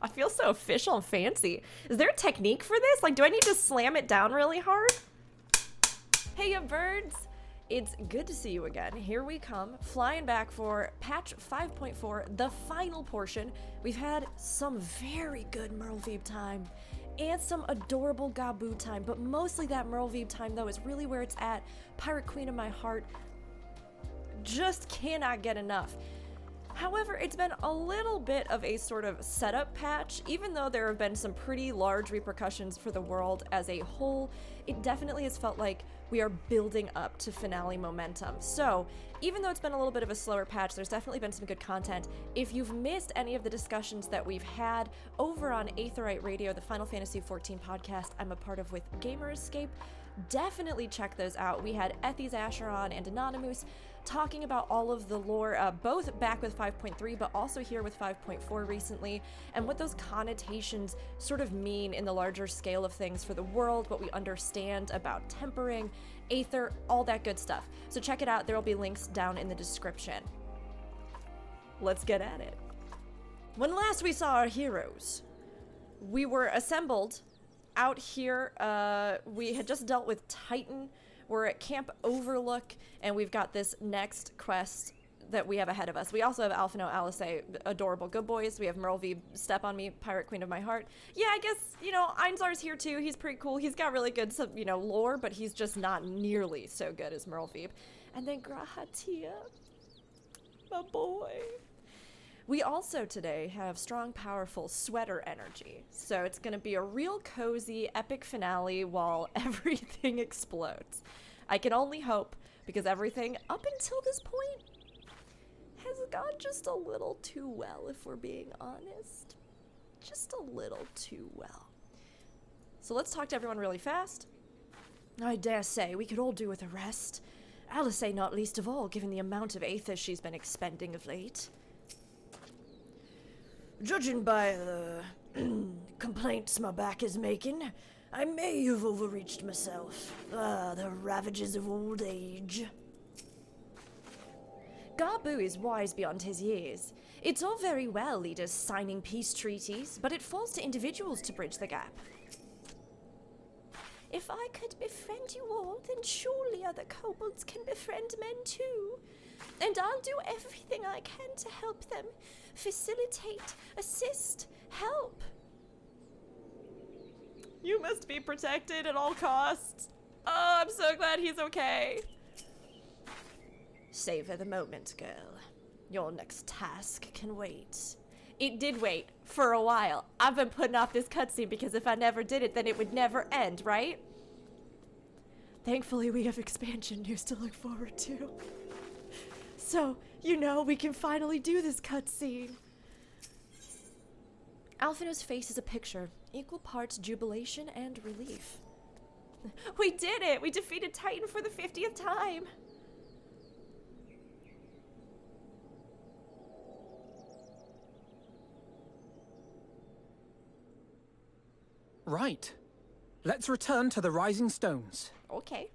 I feel so official and fancy. Is there a technique for this? Like, do I need to slam it down really hard? Hey, ya birds. It's good to see you again. Here we come, flying back for patch 5.4, the final portion. We've had some very good Merleveeb time and some adorable Gabu time, but mostly that Merleveeb time, though, is really where it's at. Pirate Queen of my heart. Just cannot get enough. However, it's been a little bit of a sort of setup patch. Even though there have been some pretty large repercussions for the world as a whole, it definitely has felt like we are building up to finale momentum. So, even though it's been a little bit of a slower patch, there's definitely been some good content. If you've missed any of the discussions that we've had over on Aetheryte Radio, the Final Fantasy XIV podcast I'm a part of with Gamer Escape, definitely check those out. We had Ethies Asheron and Anonymous talking about all of the lore, both back with 5.3, but also here with 5.4 recently, and what those connotations sort of mean in the larger scale of things for the world, what we understand about tempering, Aether, all that good stuff. So check it out. There will be links down in the description. Let's get at it. When last we saw our heroes, we were assembled out here. We had just dealt with Titan. We're at Camp Overlook, and we've got this next quest that we have ahead of us. We also have Alphino, Alice, adorable good boys. We have Merleveeb, Step on Me, Pirate Queen of my heart. Yeah, I guess, you know, Einzar's here too. He's pretty cool. He's got really good, you know, lore, but he's just not nearly so good as Merleveeb. And then Grahatia, my boy. We also today have strong, powerful sweater energy. So it's going to be a real cozy, epic finale while everything explodes. I can only hope, because everything up until this point has gone just a little too well, if we're being honest. Just a little too well. So let's talk to everyone really fast. I dare say we could all do with a rest. Alice not least of all, given the amount of aether she's been expending of late. Judging by the complaints my back is making, I may have overreached myself. The ravages of old age. Gabu is wise beyond his years. It's all very well leaders signing peace treaties, but it falls to individuals to bridge the gap. If I could befriend you all, then surely other kobolds can befriend men too. And I'll do everything I can to help them. Facilitate, assist, help. You must be protected at all costs. Oh, I'm so glad he's okay. Savor the moment, girl. Your next task can wait. It did wait for a while. I've been putting off this cutscene because if I never did it, then it would never end, right? Thankfully, we have expansion news to look forward to. So, you know, we can finally do this cutscene. Alphino's face is a picture, equal parts jubilation and relief. We did it! We defeated Titan for the 50th time! Right. Let's return to the Rising Stones. Okay.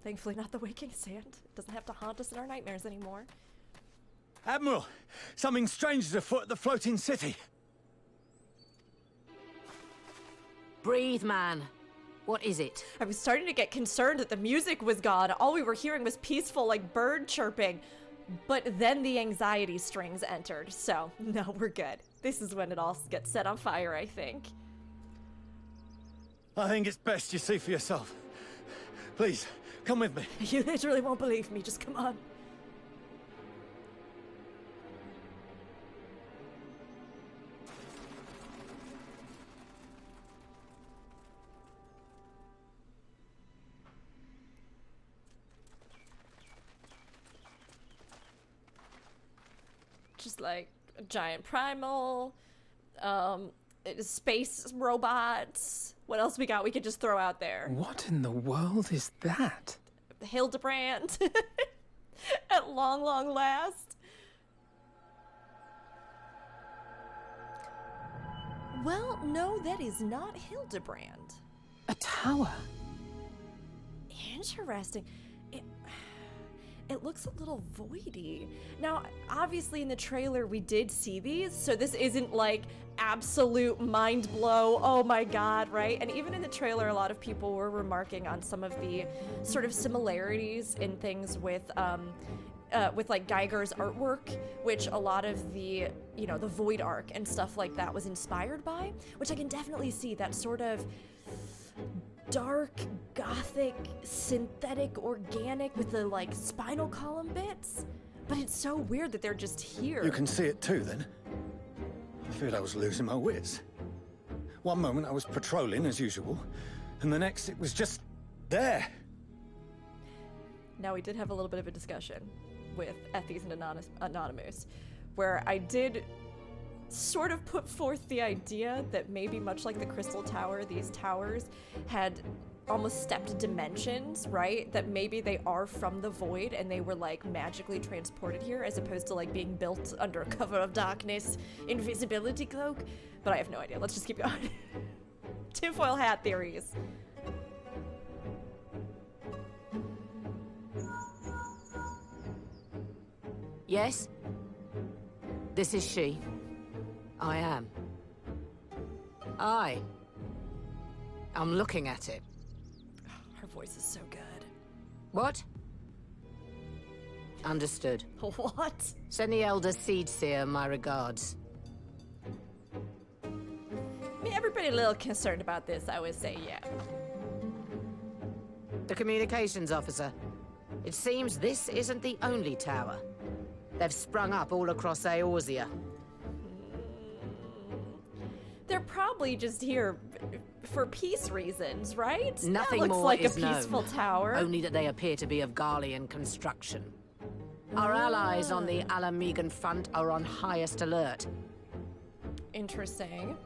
Thankfully not the waking sand. It doesn't have to haunt us in our nightmares anymore. Admiral, something strange is afoot at the floating city. Breathe, man. What is it? I was starting to get concerned that the music was gone. All we were hearing was peaceful, like, bird chirping. But then the anxiety strings entered, so no, we're good. This is when it all gets set on fire, I think. I think it's best you see for yourself. Please, come with me. You literally won't believe me, just come on. Just like a giant primal, space robots. What else we got we could just throw out there? What in the world is that? Hildebrand. At long, long last. Well, no, that is not Hildebrand. A tower. Interesting. it looks a little voidy. Now, obviously in the trailer we did see these, so this isn't like absolute mind blow, oh my god, right? And even in the trailer, a lot of people were remarking on some of the sort of similarities in things with like Geiger's artwork, which a lot of the, you know, the Void arc and stuff like that was inspired by, which I can definitely see that sort of dark, gothic, synthetic, organic with the like spinal column bits. But it's so weird that they're just here. You can see it too, then? I feared I was losing my wits. One moment I was patrolling as usual, and the next it was just there. Now, we did have a little bit of a discussion with Ethies and Anonymous, where I did sort of put forth the idea that maybe much like the Crystal Tower, these towers had almost stepped dimensions, right? That maybe they are from the Void and they were like magically transported here as opposed to like being built under a cover of darkness, invisibility cloak. But I have no idea. Let's just keep going. Tinfoil hat theories. Yes? This is she. I am. I'm looking at it. Her voice is so good. What? Understood. What? Send the Elder Seedseer my regards. I mean, everybody a little concerned about this, I would say, yeah. The communications officer. It seems this isn't the only tower. They've sprung up all across Eorzea. They're probably just here for peace reasons, right? Nothing that looks more like is a peaceful known. tower. Only that they appear to be of Garlean construction. Our allies on the Alamegan front are on highest alert. Interesting.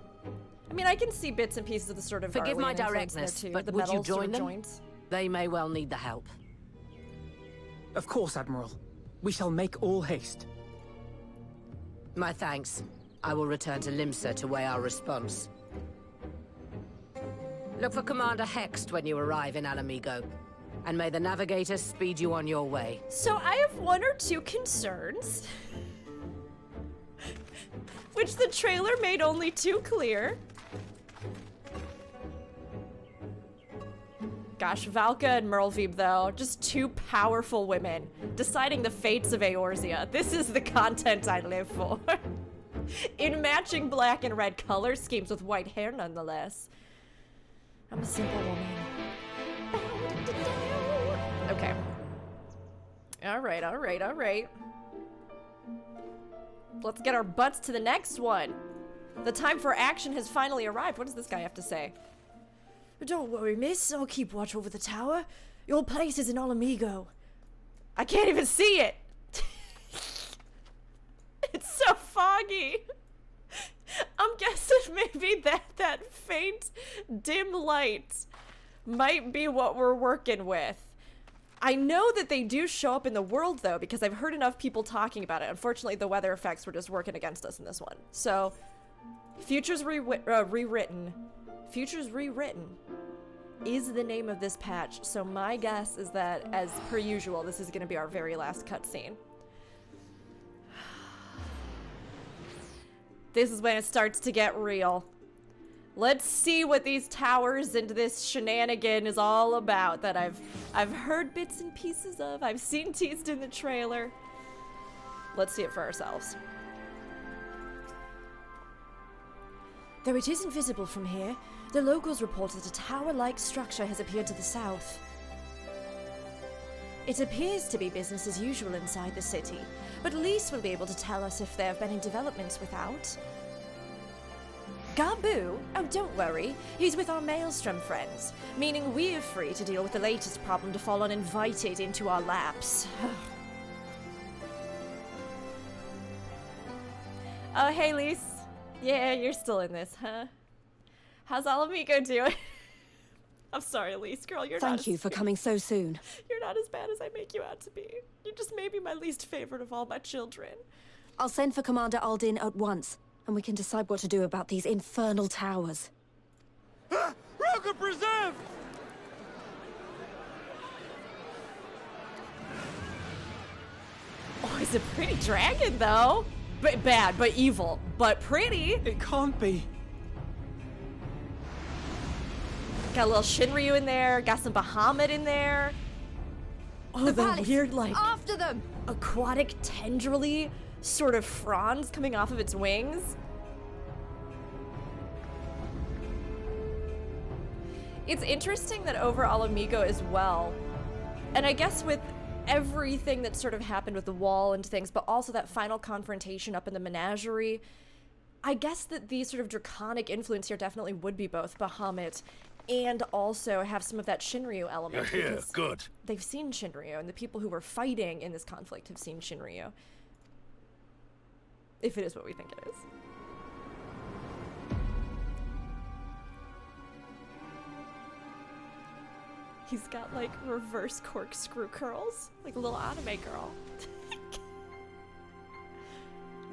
I mean, I can see bits and pieces of the sort of Forgive my Garlean influence there directness, too, but the would you metal sort join of them? joints. They may well need the help. Of course, Admiral. We shall make all haste. My thanks. I will return to Limsa to weigh our response. Look for Commander Hext when you arrive in Alamigo, and may the Navigator speed you on your way. So I have one or two concerns, which the trailer made only too clear. Gosh, Valka and Merlveeb, though, just two powerful women deciding the fates of Eorzea. This is the content I live for. In matching black and red color schemes with white hair, nonetheless. I'm a simple woman. Okay. Alright, alright, alright. Let's get our butts to the next one. The time for action has finally arrived. What does this guy have to say? Don't worry, miss. I'll keep watch over the tower. Your place is in Alamigo. I can't even see it. It's so foggy. I'm guessing maybe that faint, dim light might be what we're working with. I know that they do show up in the world, though, because I've heard enough people talking about it. Unfortunately, the weather effects were just working against us in this one. So, Futures Rewritten. Futures Rewritten is the name of this patch. So my guess is that, as per usual, this is going to be our very last cutscene. This is when it starts to get real. Let's see what these towers and this shenanigan is all about that I've heard bits and pieces of. I've seen teased in the trailer. Let's see it for ourselves. Though it isn't visible from here, the locals report that a tower-like structure has appeared to the south. It appears to be business as usual inside the city, but Lys will be able to tell us if there have been any developments without. Gabu? Oh, don't worry. He's with our Maelstrom friends, meaning we're free to deal with the latest problem to fall uninvited into our laps. Oh, hey, Lys. Yeah, you're still in this, huh? How's Alamigo doing? I'm sorry, Lys, girl, you're not. Thank you for coming so soon. You're not as bad as I make you out to be. You just may be my least favorite of all my children. I'll send for Commander Aldin at once, and we can decide what to do about these infernal towers. Roca preserved! He's a pretty dragon, though. But bad, but evil, but pretty. It can't be. Got a little Shinryu in there, got some Baha-wut in there. Oh, the weird, like, After them! aquatic tendrily sort of fronds coming off of its wings. It's interesting that over Ala Mhigo as well, and I guess with everything that sort of happened with the wall and things, but also that final confrontation up in the menagerie, I guess that the sort of draconic influence here definitely would be both Baha-wut and also have some of that Shinryu element. You're here, good. They've seen Shinryu, and the people who were fighting in this conflict have seen Shinryu. If it is what we think it is. He's got, like, reverse corkscrew curls. Like a little anime girl.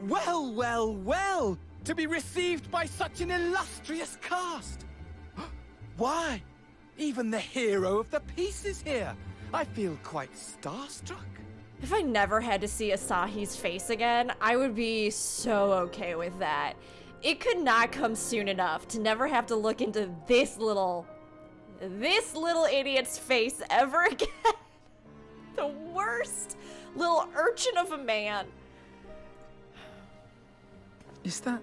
Well, well, well! To be received by such an illustrious cast! Why? Even the hero of the piece is here! I feel quite starstruck. If I never had to see Asahi's face again, I would be so okay with that. It could not come soon enough to never have to look into this little idiot's face ever again. The worst little urchin of a man. Is that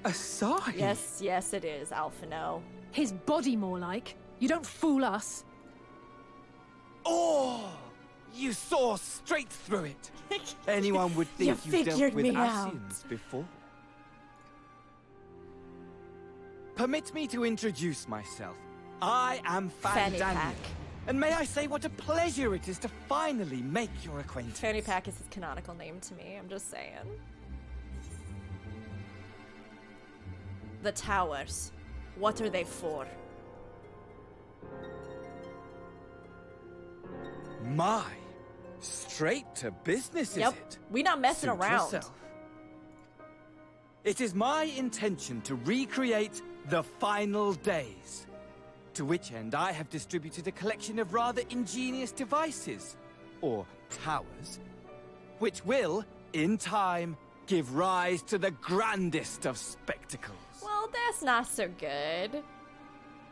Asahi? Yes, it is, Alphino. His body, more like. You don't fool us. Oh! You saw straight through it! Anyone would You think you've dealt figured with me out. Asians before. Permit me to introduce myself. I am Fannypack. Fannypack. And may I say what a pleasure it is to finally make your acquaintance. Fannypack is his canonical name to me, I'm just saying. The towers. What are they for? My, straight to business, Yep, is it? we not messing Suit around. yourself. It is my intention to recreate the final days. To which end I have distributed a collection of rather ingenious devices, or towers, which will, in time, give rise to the grandest of spectacles. Well, that's not so good.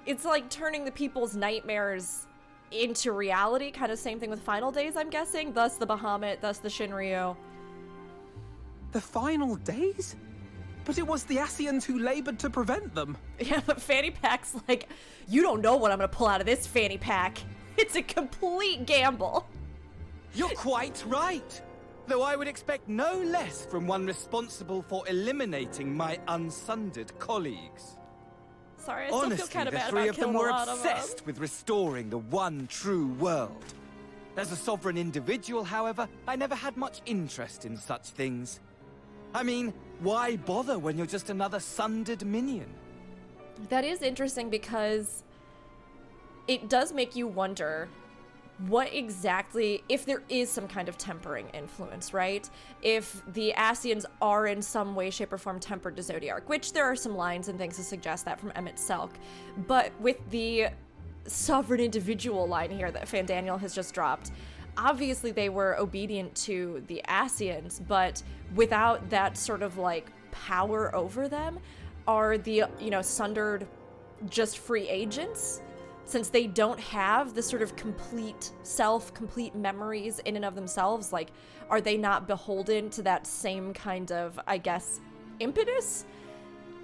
It's like turning the people's nightmares into reality, kind of same thing with Final Days, I'm guessing. Thus the Baha-wut, thus the Shinryu. The final days? But it was the Asians who labored to prevent them. Yeah, but Fannypack's like, you don't know what I'm gonna pull out of this fanny pack. It's a complete gamble. You're quite right. Though I would expect no less from one responsible for eliminating my unsundered colleagues. Sorry, I still Honestly, feel kind of the bad three about of them killing were a lot of them. obsessed with restoring the one true world. As a sovereign individual, however, I never had much interest in such things. I mean, why bother when you're just another sundered minion? That is interesting because it does make you wonder what exactly, if there is some kind of tempering influence, right? If the Asians are in some way, shape, or form tempered to Zodiark, which there are some lines and things to suggest that from Emmett Selk. But with the sovereign individual line here that Fandaniel has just dropped, obviously they were obedient to the Asians, but without that sort of like power over them, are the, you know, sundered just free agents? Since they don't have the sort of complete self, complete memories in and of themselves, like, are they not beholden to that same kind of, I guess, impetus?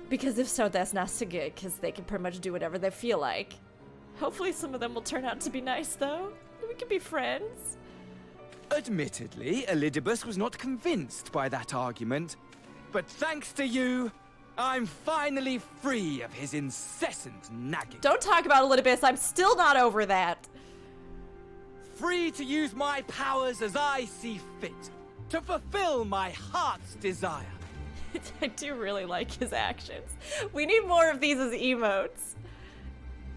Because if so, that's not so good, because they can pretty much do whatever they feel like. Hopefully some of them will turn out to be nice, though. We can be friends. Admittedly, Elidibus was not convinced by that argument, but thanks to you, I'm finally free of his incessant nagging. Don't talk about Elidibus, I'm still not over that. Free to use my powers as I see fit, to fulfill my heart's desire. I do really like his actions. We need more of these as emotes.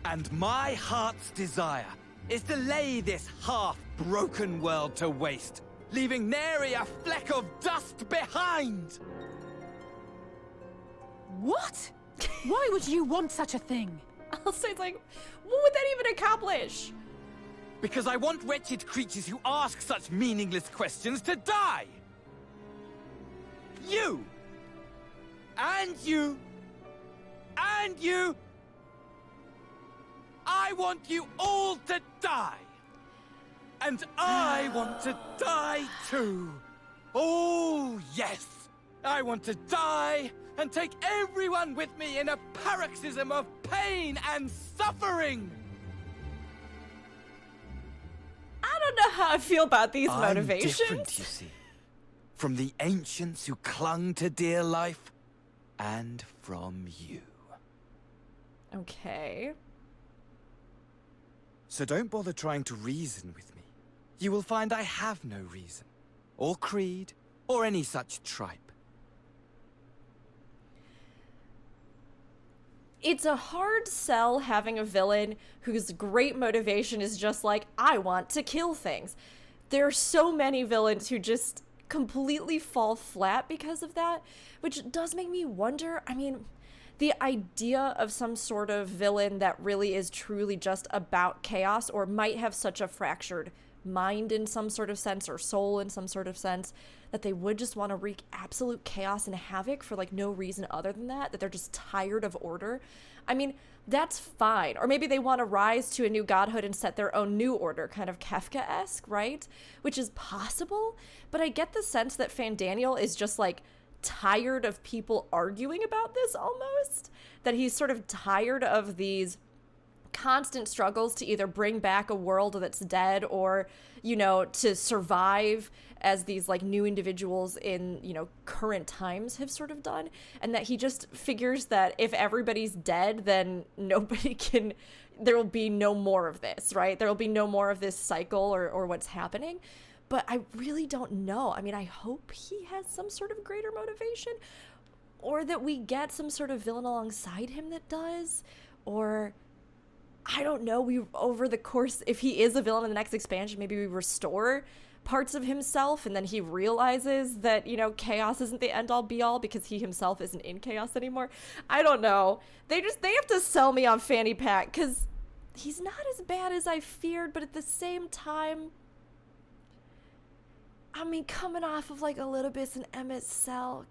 And my heart's desire is to lay this half-broken world to waste, leaving nary a fleck of dust behind! What? Why would you want such a thing? Also, it's like, what would that even accomplish? Because I want wretched creatures who ask such meaningless questions to die! You! And you! And you! I want you all to die! And I want to die too! Oh, yes! I want to die and take everyone with me in a paroxysm of pain and suffering! I don't know how I feel about these I'm motivations. different, you see. From the ancients who clung to dear life, and from you. Okay. So don't bother trying to reason with me. You will find I have no reason, or creed, or any such tripe. It's a hard sell having a villain whose great motivation is just like, I want to kill things. There are so many villains who just completely fall flat because of that, which does make me wonder. I mean, the idea of some sort of villain that really is truly just about chaos, or might have such a fractured mind in some sort of sense, or soul in some sort of sense, that they would just want to wreak absolute chaos and havoc for like no reason other than that they're just tired of order. I mean, that's fine. Or maybe they want to rise to a new godhood and set their own new order, kind of Kafka-esque, right? Which is possible, but I get the sense that Fandaniel is just like tired of people arguing about this almost, that he's sort of tired of these constant struggles to either bring back a world that's dead, or, you know, to survive as these like new individuals in, you know, current times have sort of done. And that he just figures that if everybody's dead, then nobody can, there will be no more of this, right? There will be no more of this cycle or what's happening. But I really don't know. I mean, I hope he has some sort of greater motivation, or that we get some sort of villain alongside him that does, or I don't know, we over the course, if he is a villain in the next expansion, maybe we restore parts of himself and then he realizes that, you know, chaos isn't the end all be all because he himself isn't in chaos anymore. I don't know. They have to sell me on Fannypack because he's not as bad as I feared, but at the same time, I mean, coming off of like Elidibus and Emet-Selch,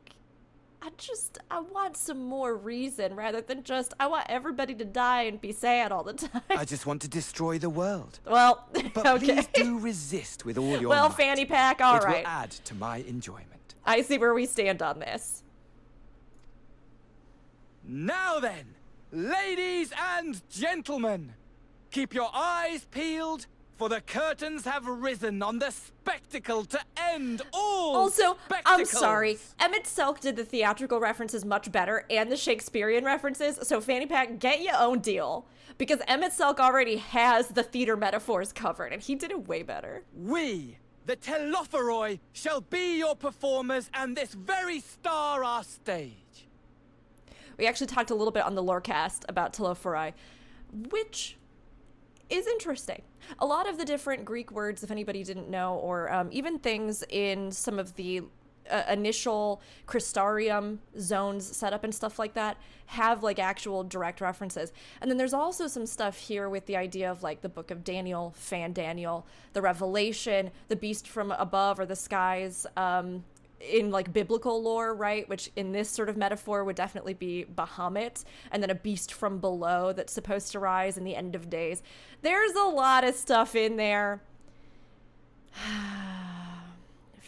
I want some more reason rather than just, I want everybody to die and be sad all the time. I just want to destroy the world. Well, But okay. please do resist with all your Well, might. Fannypack, all It right. will add to my enjoyment. I see where we stand on this. Now then, ladies and gentlemen, keep your eyes peeled, for the curtains have risen on the spectacle to end all Also, I'm spectacles. sorry, Emet-Selch did the theatrical references much better and the Shakespearean references, so Fannypack, get your own deal. Because Emet-Selch already has the theater metaphors covered, and he did it way better. We, the Telophoroi, shall be your performers, and this very star our stage. We actually talked a little bit on the Lorecast about Telophoroi, which is interesting. A lot of the different Greek words, if anybody didn't know, or even things in some of the initial Crystarium zones setup and stuff like that, have like actual direct references. And then there's also some stuff here with the idea of like the Book of Daniel, Fandaniel, the Revelation, the beast from above or the skies, in like biblical lore, right? Which in this sort of metaphor would definitely be Baha-wut, and then a beast from below that's supposed to rise in the end of days. There's a lot of stuff in there.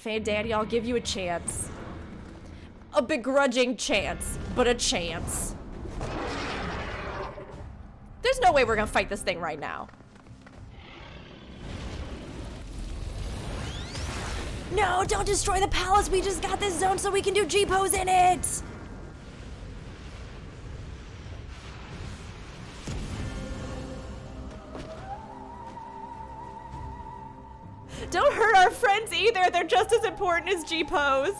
Fandaniel, I'll give you a chance. A begrudging chance, but a chance. There's no way we're gonna fight this thing right now. No, don't destroy the palace. We just got this zone so we can do G-pose in it. Don't hurt our friends either. They're just as important as G-pose.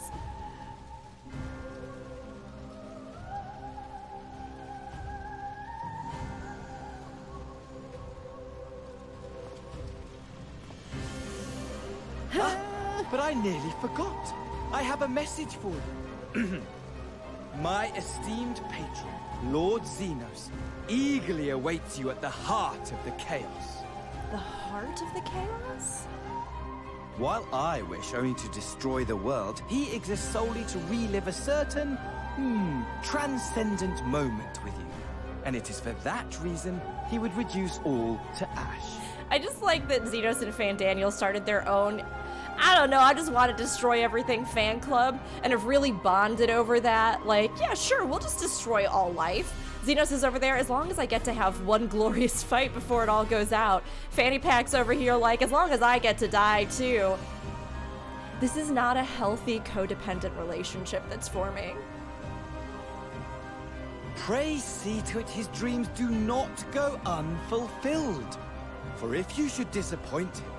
But I nearly forgot. I have a message for you. My esteemed patron, Lord Xenos, eagerly awaits you at the heart of the chaos. the heart of the chaos? While I wish only to destroy the world, he exists solely to relive a certain, transcendent moment with you. And it is for that reason he would reduce all to ash. I just like that Xenos and Fandaniel started their own, I don't know, I just want to destroy everything fan club and have really bonded over that. Like, yeah, sure, we'll just destroy all life. Xenos is over there, as long as I get to have one glorious fight before it all goes out. Fannypack's over here like, as long as I get to die too. This is not a healthy codependent relationship that's forming. Pray see to it his dreams do not go unfulfilled. For if you should disappoint him,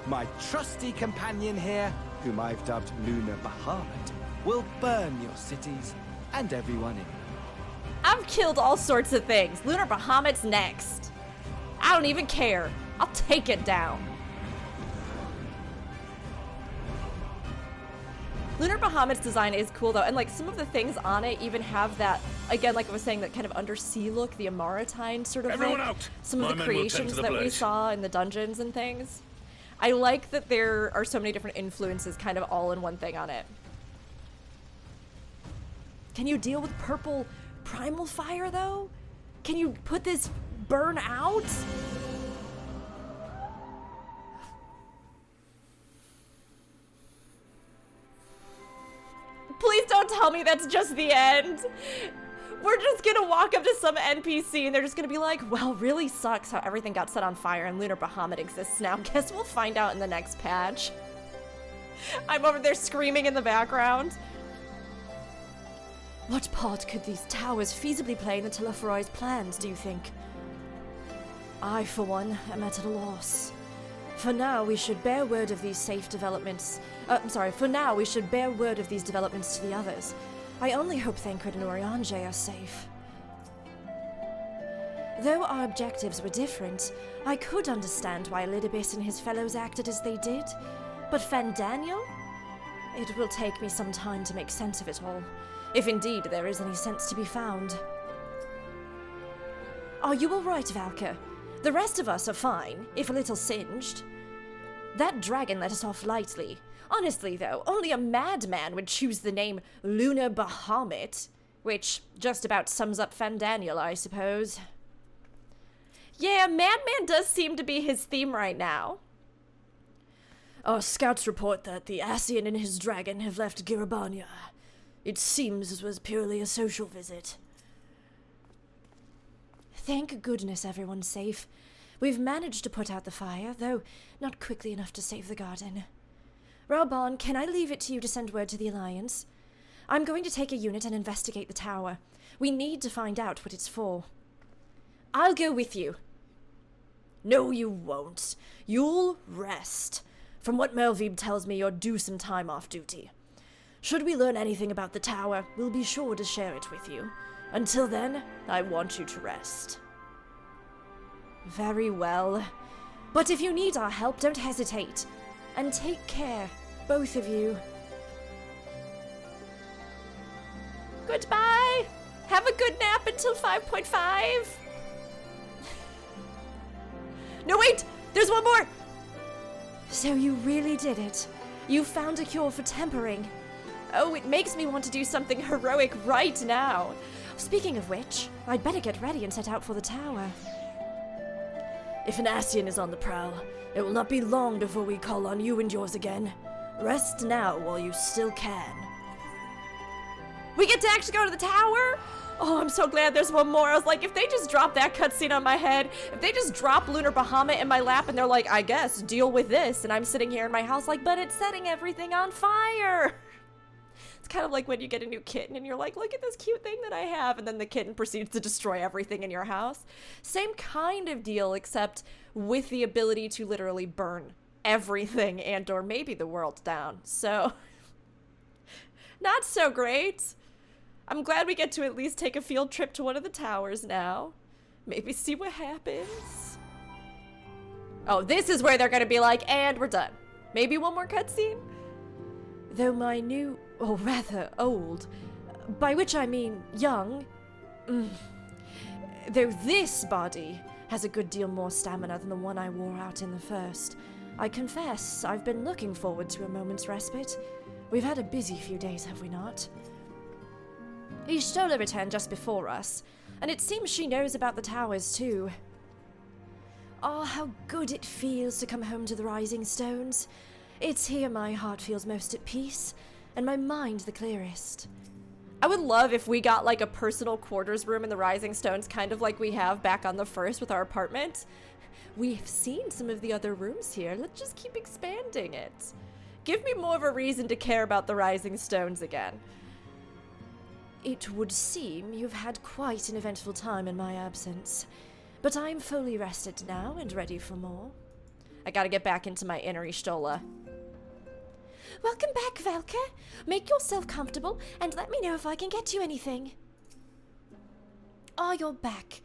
my trusty companion here, whom I've dubbed Lunar Baha-wut, will burn your cities and everyone in them. I've killed all sorts of things. Lunar Baha-wut's next. I don't even care. I'll take it down. Lunar Baha-wut's design is cool though, and like some of the things on it even have that, again, like I was saying, that kind of undersea look, the Amaritine sort of Everyone thing. out! Some My of the men will tend creations to the that we blaze. saw in the dungeons and things. I like that there are so many different influences kind of all in one thing on it. Can you deal with purple primal fire though? Can you put this burn out? Please don't tell me that's just the end. We're just gonna walk up to some NPC and they're just gonna be like, well, really sucks how everything got set on fire and Lunar Baha-wut exists now. Guess we'll find out in the next patch. I'm over there screaming in the background. What part could these towers feasibly play in the Telephorei's plans, do you think? I, for one, am at a loss. For now, we should bear word of these safe developments. For now, we should bear word of these developments to the others. I only hope Thancred and Oriange are safe. Though our objectives were different, I could understand why Lidibis and his fellows acted as they did. But Fandaniel? It will take me some time to make sense of it all, if indeed there is any sense to be found. Are you all right, Valka? The rest of us are fine, if a little singed. That dragon let us off lightly. Honestly, though, only a madman would choose the name Lunar Baha-wut, which just about sums up Fandaniel, I suppose. Yeah, madman does seem to be his theme right now. Our scouts report that the Ascian and his dragon have left Girabania. It seems it was purely a social visit. Thank goodness everyone's safe. We've managed to put out the fire, though not quickly enough to save the garden. Raubon, can I leave it to you to send word to the Alliance? I'm going to take a unit and investigate the tower. We need to find out what it's for. I'll go with you. No, you won't. You'll rest. From what Melvib tells me, you're due some time off duty. Should we learn anything about the tower, we'll be sure to share it with you. Until then, I want you to rest. Very well. But if you need our help, don't hesitate. And take care, both of you. Goodbye! Have a good nap until 5.5. No, wait! There's one more! So you really did it. You found a cure for tempering. Oh, it makes me want to do something heroic right now. Speaking of which, I'd better get ready and set out for the tower. If an Ascian is on the prowl, it will not be long before we call on you and yours again. Rest now while you still can. We get to actually go to the tower? Oh, I'm so glad there's one more. I was like, if they just drop that cutscene on my head, if they just drop Lunar Baha-wut in my lap and they're like, I guess, deal with this, and I'm sitting here in my house like, but it's setting everything on fire. It's kind of like when you get a new kitten and you're like, look at this cute thing that I have, and then the kitten proceeds to destroy everything in your house. Same kind of deal, except with the ability to literally burn everything and or maybe the world down. So, not so great. I'm glad we get to at least take a field trip to one of the towers now. Maybe see what happens. Oh, this is where they're gonna be like, and we're done. Maybe one more cutscene? Though my new, or rather old, by which I mean young, though this body has a good deal more stamina than the one I wore out in the first. I confess, I've been looking forward to a moment's respite. We've had a busy few days, have we not? Y'shtola returned just before us, and it seems she knows about the towers too. Oh, how good it feels to come home to the Rising Stones. It's here my heart feels most at peace, and my mind the clearest. I would love if we got like a personal quarters room in the Rising Stones, kind of like we have back on the first with our apartment. We've seen some of the other rooms here. Let's just keep expanding it. Give me more of a reason to care about the Rising Stones again. It would seem you've had quite an eventful time in my absence, but I'm fully rested now and ready for more. I gotta get back into my inner Y'shtola. Welcome back, Velka. Make yourself comfortable and let me know if I can get you anything. Oh, you're back.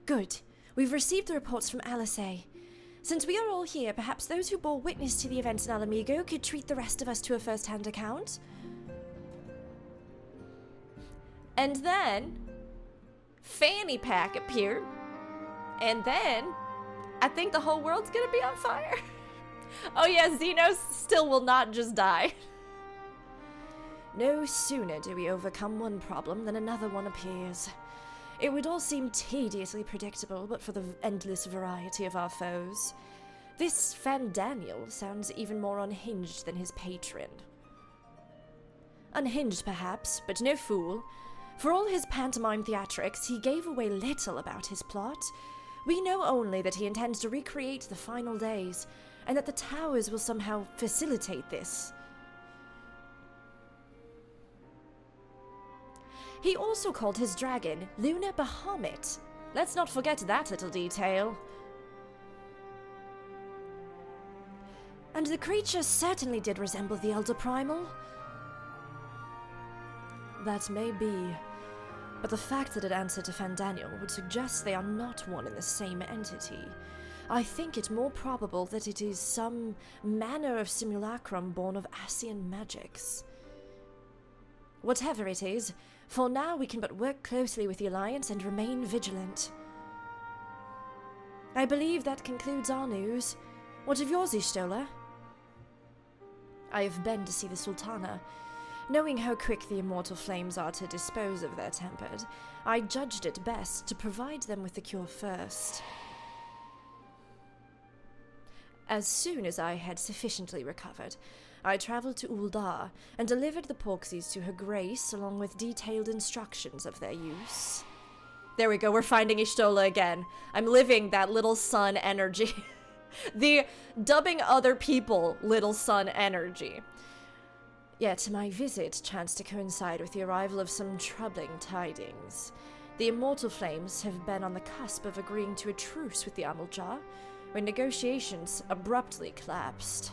Good. We've received the reports from Alisay. Since we are all here, perhaps those who bore witness to the events in Alamigo could treat the rest of us to a first-hand account. And then, Fannypack appeared. And then, I think the whole world's gonna be on fire. Oh yeah, Xenos still will not just die. No sooner do we overcome one problem than another one appears. It would all seem tediously predictable, but for the endless variety of our foes. This Fandaniel sounds even more unhinged than his patron. Unhinged, perhaps, but no fool. For all his pantomime theatrics, he gave away little about his plot. We know only that he intends to recreate the final days, and that the towers will somehow facilitate this. He also called his dragon Lunar Baha-wut. Let's not forget that little detail. And the creature certainly did resemble the Elder Primal. That may be, but the fact that it answered to Fandaniel would suggest they are not one and the same entity. I think it more probable that it is some manner of simulacrum born of Ascian magics. Whatever it is, for now we can but work closely with the Alliance and remain vigilant. I believe that concludes our news. What of yours, Y'shtola? I have been to see the Sultana. Knowing how quick the immortal flames are to dispose of their tempered, I judged it best to provide them with the cure first. As soon as I had sufficiently recovered, I travelled to Uldar and delivered the porksies to Her Grace along with detailed instructions of their use. There we go, we're finding Y'shtola again. I'm living that little sun energy. The dubbing other people little sun energy. Yet my visit chanced to coincide with the arrival of some troubling tidings. The immortal flames have been on the cusp of agreeing to a truce with the Amulja, when negotiations abruptly collapsed.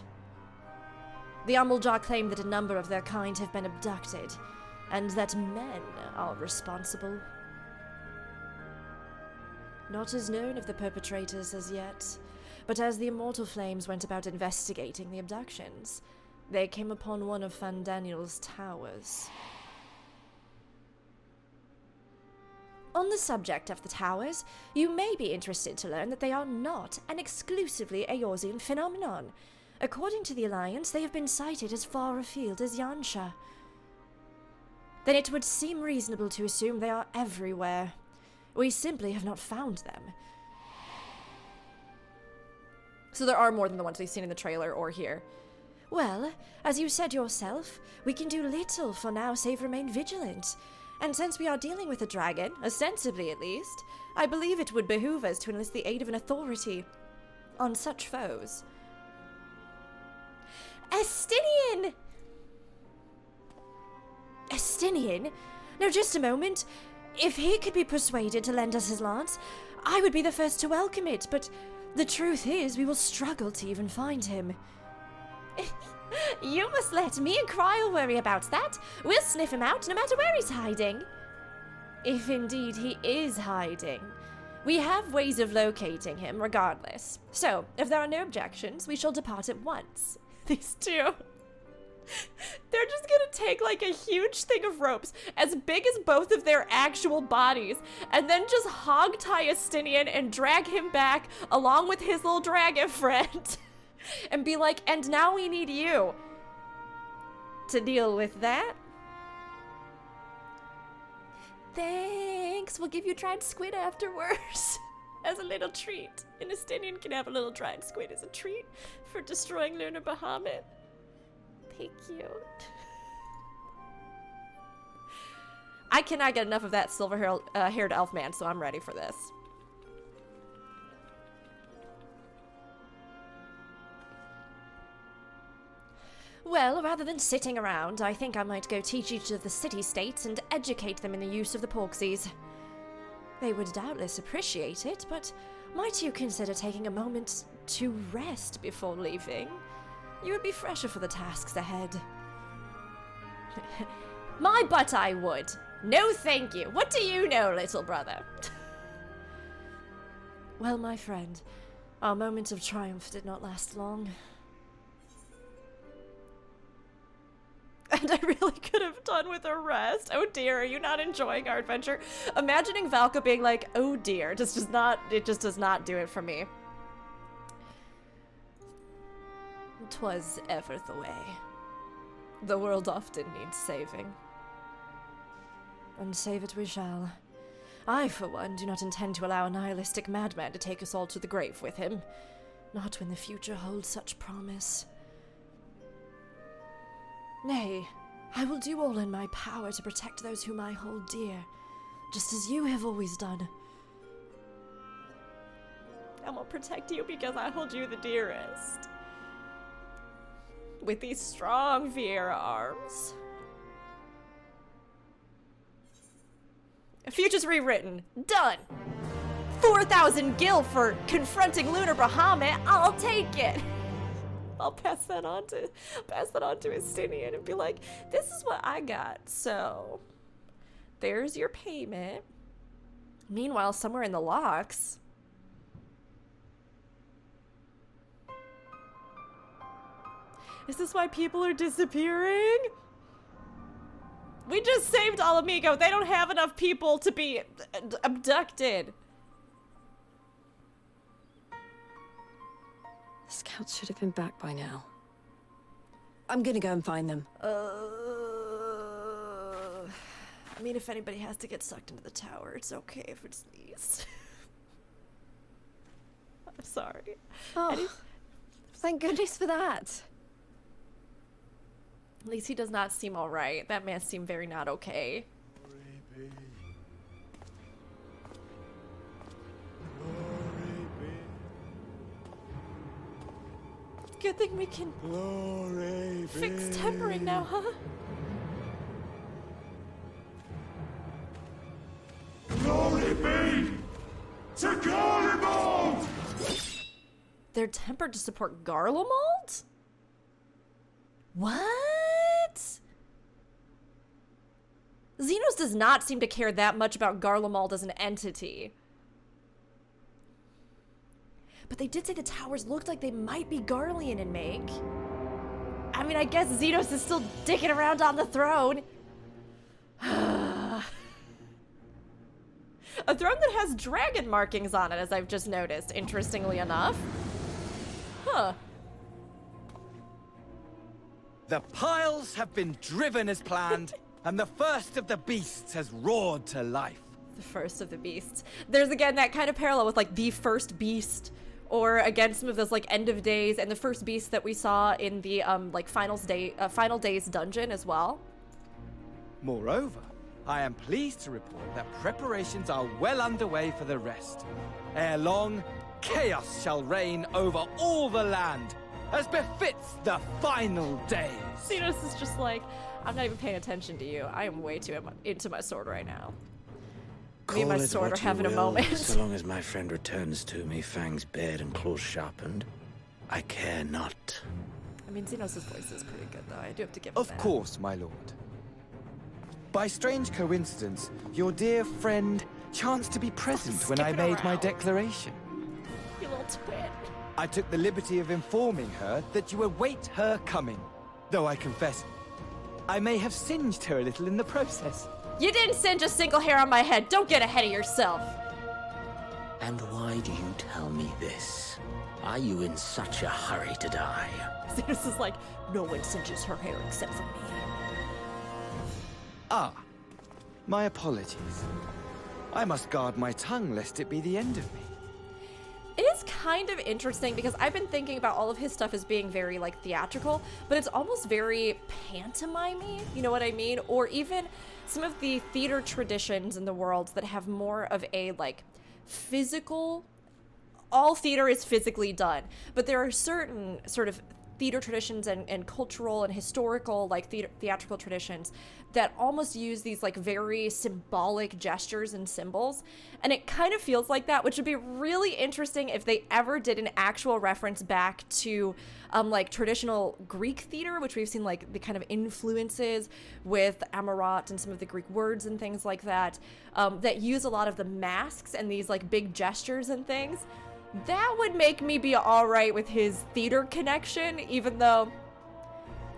The Amulja claim that a number of their kind have been abducted, and that men are responsible. Not as known of the perpetrators as yet, but as the immortal flames went about investigating the abductions, they came upon one of Fandaniel's towers. On the subject of the towers, you may be interested to learn that they are not an exclusively Eorzean phenomenon. According to the Alliance, they have been sighted as far afield as Yansha. Then it would seem reasonable to assume they are everywhere. We simply have not found them. So there are more than the ones we've seen in the trailer or here. Well, as you said yourself, we can do little for now save remain vigilant. And since we are dealing with a dragon, ostensibly at least, I believe it would behoove us to enlist the aid of an authority on such foes. Estinian! Estinian? Now just a moment. If he could be persuaded to lend us his lance, I would be the first to welcome it, but the truth is we will struggle to even find him. You must let me and Kryl worry about that. We'll sniff him out no matter where he's hiding. If indeed he is hiding. We have ways of locating him regardless. So, if there are no objections, we shall depart at once. These two. They're just gonna take like a huge thing of ropes as big as both of their actual bodies and then just hog tie Estinian and drag him back along with his little dragon friend and be like, and now we need you to deal with that. Thanks, we'll give you dried squid afterwards as a little treat. An Estinian can have a little dried squid as a treat for destroying Lunar Baha-wut. Thank you. I cannot get enough of that silver-haired elf man, so I'm ready for this. Well, rather than sitting around, I think I might go teach each of the city-states and educate them in the use of the porksies. They would doubtless appreciate it, but might you consider taking a moment to rest before leaving? You would be fresher for the tasks ahead. My butt I would. No thank you. What do you know, little brother? Well, my friend, our moment of triumph did not last long. And I really could have done with a rest. Oh dear, are you not enjoying our adventure? Imagining Valka being like, oh dear, it just does not do it for me. 'Twas ever the way. The world often needs saving. And save it we shall. I, for one, do not intend to allow a nihilistic madman to take us all to the grave with him. Not when the future holds such promise. Nay, I will do all in my power to protect those whom I hold dear, just as you have always done. I will protect you because I hold you the dearest. With these strong Viera arms. Future's rewritten. Done. 4,000 gil for confronting Lunar Baha-wut. I'll take it. I'll pass that on to Estinian and be like, this is what I got, so there's your payment. Meanwhile, somewhere in the Lochs. Is this why people are disappearing? We just saved Alamigo. They don't have enough people to be abducted. The scouts should have been back by now. I'm gonna go and find them. I mean, if anybody has to get sucked into the tower, it's okay if it's these. I'm sorry. Oh, thank goodness for that. At least he does not seem alright. That man seemed very not okay. Good thing we can fix tempering now, huh? Glory be to Garlemald! They're tempered to support Garlemald? What? Xenos does not seem to care that much about Garlemald as an entity. But they did say the towers looked like they might be Garlean in make. I mean, I guess Xenos is still dicking around on the throne. A throne that has dragon markings on it, as I've just noticed, interestingly enough. Huh. The piles have been driven as planned, and the first of the beasts has roared to life. The first of the beasts. There's again that kind of parallel with like the first beast, or again some of those like end of days and the first beast that we saw in the like final days dungeon as well. Moreover, I am pleased to report that preparations are well underway for the rest. Ere long, chaos shall reign over all the land, as befits the final days. Xenos is just like, I'm not even paying attention to you. I am way too into my sword right now. Me and my sword are having a moment. So long as my friend returns to me, fangs bared and claws sharpened, I care not. I mean, Xenos' voice is pretty good, though. I do have to give him Of that. course, my lord. By strange coincidence, your dear friend chanced to be present when I made my declaration. You little twit. I took the liberty of informing her that you await her coming. Though I confess, I may have singed her a little in the process. You didn't singe a single hair on my head. Don't get ahead of yourself. And why do you tell me this? Are you in such a hurry to die? This is like, no one cinches her hair except for me. Ah, my apologies. I must guard my tongue lest it be the end of me. It is kind of interesting because I've been thinking about all of his stuff as being very like theatrical, but it's almost very pantomime-y, you know what I mean? Or even some of the theater traditions in the world that have more of a like physical, all theater is physically done, but there are certain sort of theater traditions and cultural and historical like theatrical traditions that almost use these like very symbolic gestures and symbols, and it kind of feels like that, which would be really interesting if they ever did an actual reference back to like traditional Greek theater, which we've seen like the kind of influences with Amarat and some of the Greek words and things like that, that use a lot of the masks and these like big gestures and things. That would make me be alright with his theater connection, even though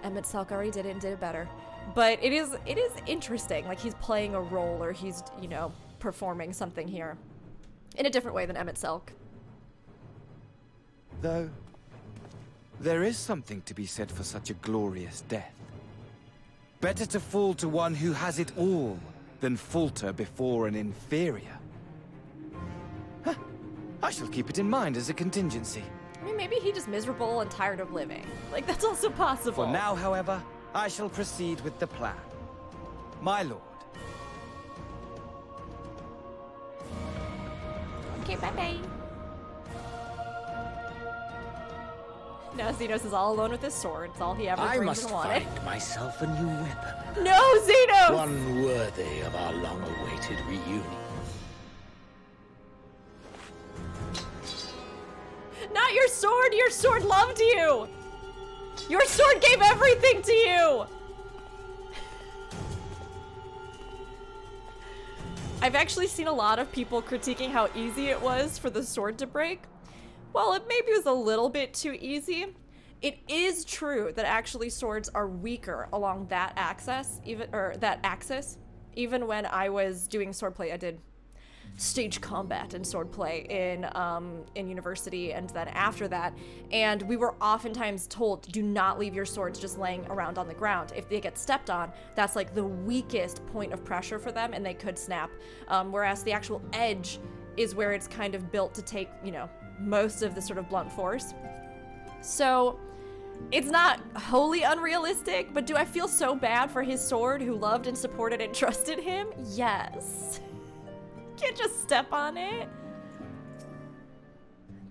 Emmett Selk already did it and did it better. But it is interesting, like he's playing a role, or he's, you know, performing something here in a different way than Emmett Selk. Though, there is something to be said for such a glorious death. Better to fall to one who has it all than falter before an inferior. Huh. I shall keep it in mind as a contingency. I mean, maybe he's just miserable and tired of living. Like, that's also possible. For now, however, I shall proceed with the plan. My lord. Okay, bye-bye. Now Xenos is all alone with his sword. It's all he ever I dreamed must and wanted. find myself a new weapon. No, Xenos! One worthy of our long-awaited reunion. Not your sword! Your sword loved you! Your sword gave everything to you! I've actually seen a lot of people critiquing how easy it was for the sword to break. While it maybe was a little bit too easy, it is true that actually swords are weaker along that axis, even when I was doing swordplay. I did stage combat and swordplay in university, and then after that, and we were oftentimes told, do not leave your swords just laying around on the ground. If they get stepped on, that's like the weakest point of pressure for them and they could snap, whereas the actual edge is where it's kind of built to take, you know, most of the sort of blunt force. So it's not wholly unrealistic, but do I feel so bad for his sword who loved and supported and trusted him? Yes. Can't just step on it.